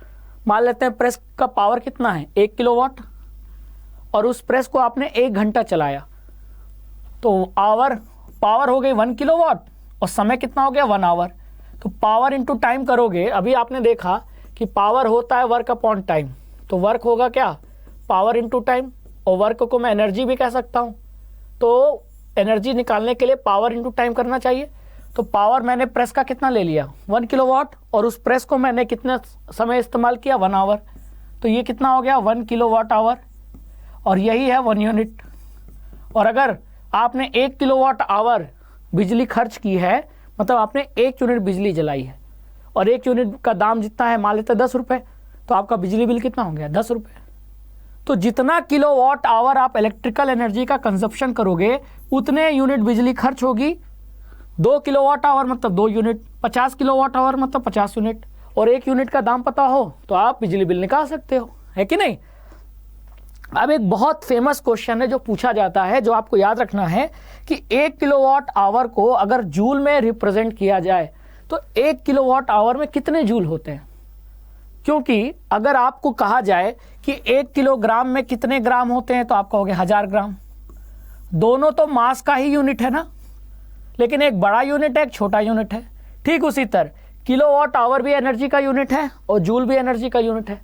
मान लेते हैं प्रेस का पावर कितना है? 1 किलोवाट, और उस प्रेस को आपने 1 घंटा चलाया, तो पावर हो गई 1 किलोवाट और समय कितना हो गया? 1 आवर। तो पावर इंटू टाइम करोगे, अभी आपने देखा कि पावर होता है वर्क अपॉन टाइम, तो वर्क होगा क्या? Power into time. और वर्क को मैं एनर्जी भी कह सकता हूँ। तो एनर्जी निकालने के लिए पावर इंटू टाइम करना चाहिए। तो पावर मैंने प्रेस का कितना ले लिया? 1 किलोवाट, और उस प्रेस को मैंने कितना समय इस्तेमाल किया? 1 आवर। तो ये कितना हो गया? 1 किलोवाट आवर, और यही है 1 यूनिट। और अगर आपने 1 किलोवाट आवर बिजली खर्च की है, मतलब आपने 1 यूनिट बिजली जलाई है, और 1 यूनिट का दाम जितना है मान लेते 10 रुपये, तो आपका बिजली बिल कितना हो गया? 10 रुपये। तो जितना किलोवाट आवर आप इलेक्ट्रिकल एनर्जी का कंजप्शन करोगे उतने यूनिट बिजली खर्च होगी। 2 किलोवाट आवर मतलब 2 यूनिट, 50 किलोवाट आवर मतलब 50 यूनिट, और 1 यूनिट का दाम पता हो तो आप बिजली बिल निकाल सकते हो, है कि नहीं। अब एक बहुत फेमस क्वेश्चन है जो पूछा जाता है, जो आपको याद रखना है कि 1 किलोवाट आवर को अगर जूल में रिप्रेजेंट किया जाए तो 1 किलोवाट आवर में कितने जूल होते हैं? क्योंकि अगर आपको कहा जाए कि 1 किलोग्राम में कितने ग्राम होते हैं, तो आपका हो गया 1000 ग्राम। दोनों तो मास का ही यूनिट है ना, लेकिन एक बड़ा यूनिट है, एक छोटा यूनिट है। ठीक उसी तरह किलोवाट आवर भी एनर्जी का यूनिट है और जूल भी एनर्जी का यूनिट है,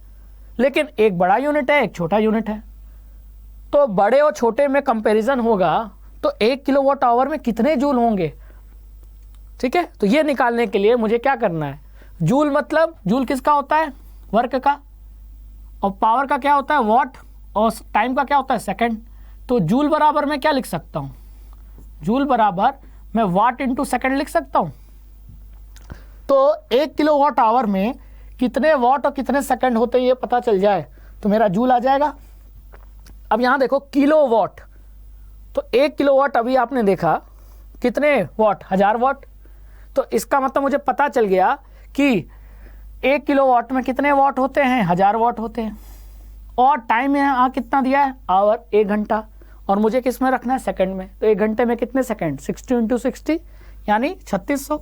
लेकिन एक बड़ा यूनिट है, एक छोटा यूनिट है। तो बड़े और छोटे में कंपैरिजन होगा तो 1 किलोवाट आवर में कितने जूल होंगे? ठीक है, तो ये निकालने के लिए मुझे क्या करना है? जूल मतलब जूल किसका होता है? वर्क का। और पावर का क्या होता है? वॉट। और टाइम का क्या होता है? सेकंड। तो जूल बराबर मैं क्या लिख सकता हूँ? जूल बराबर मैं वाट इंटू सेकंड लिख सकता हूँ। तो 1 किलोवाट आवर में कितने वाट और कितने सेकंड होते हैं ये पता चल जाए तो मेरा जूल आ जाएगा। अब यहाँ देखो किलोवाट, तो 1 किलोवाट अभी आपने देखा कितने वाट? 1000 वाट। तो इसका मतलब मुझे पता चल गया कि 1 किलोवाट में कितने वाट होते हैं? 1000 वाट होते हैं। और टाइम यहाँ कितना दिया है, आवर 1 घंटा, और मुझे किस में रखना है, सेकंड में। तो 1 घंटे में कितने सेकंड, 60 × 60 यानी 3600।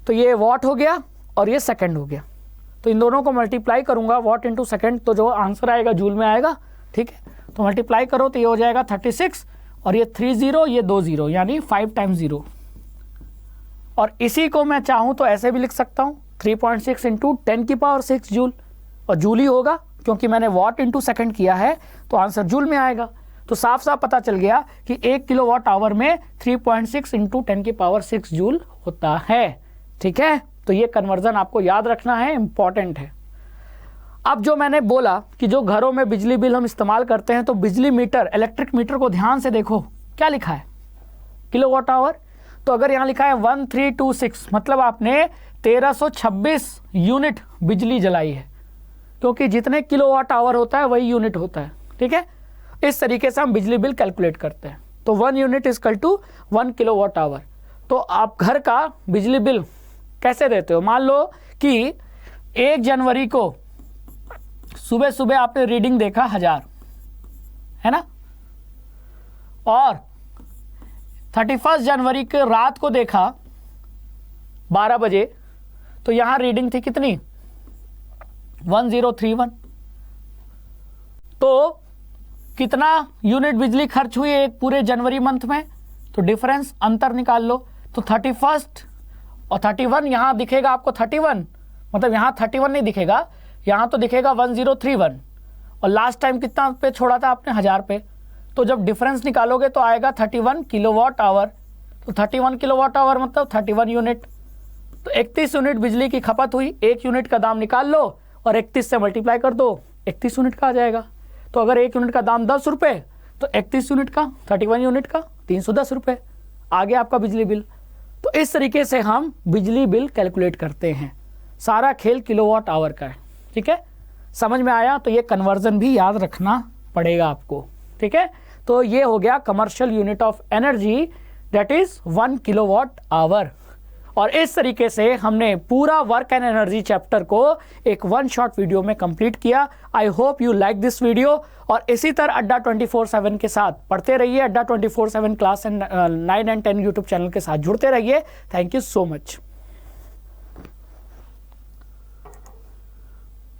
तो ये वॉट हो गया और ये सेकंड हो गया। तो इन दोनों को मल्टीप्लाई करूंगा, वॉट इंटू सेकंड, तो जो आंसर आएगा जूल में आएगा, ठीक है। तो मल्टीप्लाई करो तो ये हो जाएगा 36 और ये 30, ये 20 यानी 5 × 0। और इसी को मैं चाहूँ तो ऐसे भी लिख सकता हूँ 3.6 × 10⁶ जूल, और जूल ही होगा क्योंकि मैंने वॉट इंटू सेकंड किया है तो आंसर जूल में आएगा। तो साफ साफ पता चल गया कि 1 किलोवाट आवर में 3.6 × 10⁶ जूल होता है, ठीक है। तो ये कन्वर्जन आपको याद रखना है, इंपॉर्टेंट है। अब जो मैंने बोला कि जो घरों में बिजली बिल हम इस्तेमाल करते हैं, तो बिजली मीटर, इलेक्ट्रिक मीटर को ध्यान से देखो, क्या लिखा है, किलोवाट आवर। तो अगर यहाँ लिखा है 1326 मतलब आपने 1326 यूनिट बिजली जलाई है, क्योंकि जितने किलोवाट आवर होता है वही यूनिट होता है, ठीक है। इस तरीके से हम बिजली बिल कैलकुलेट करते हैं। तो 1 यूनिट = 1 किलोवाट आवर। तो आप घर का बिजली बिल कैसे देते हो, मान लो कि 1 जनवरी को सुबह सुबह आपने रीडिंग देखा 1000, है ना, और 31 जनवरी के रात को देखा 12 बजे, तो यहां रीडिंग थी कितनी, 1031। तो कितना यूनिट बिजली खर्च हुई एक पूरे जनवरी मंथ में, तो डिफरेंस, अंतर निकाल लो। तो 31 और 31 यहाँ दिखेगा आपको 31, मतलब यहाँ 31 नहीं दिखेगा, यहाँ तो दिखेगा 1031, और लास्ट टाइम कितना पे छोड़ा था आपने, 1000 पे। तो जब डिफरेंस निकालोगे तो आएगा 31 किलोवाट आवर। तो 31 किलोवाट आवर मतलब 31 यूनिट। तो 31 यूनिट बिजली की खपत हुई, 1 यूनिट का दाम निकाल लो और 31 से मल्टीप्लाई कर दो, 31 यूनिट का आ जाएगा। तो अगर 1 यूनिट का दाम 10 रुपये, तो 31 यूनिट का, 31 यूनिट का 310 रुपये, आ गया आपका बिजली बिल। तो इस तरीके से हम बिजली बिल कैलकुलेट करते हैं। सारा खेल किलोवाट आवर का है, ठीक है। समझ में आया? तो ये कन्वर्जन भी याद रखना पड़ेगा आपको, ठीक है। तो ये हो गया commercial unit of energy, that is 1 kilowatt our. और इस तरीके से हमने पूरा वर्क एंड एनर्जी चैप्टर को एक 1 शॉट वीडियो में कंप्लीट किया। I hope you like this video, और इसी तरह अड्डा 24/7 के साथ पढ़ते रहिए। अड्डा 24/7 क्लास 9 and 10 यूट्यूब चैनल के साथ जुड़ते रहिए। Thank you so much.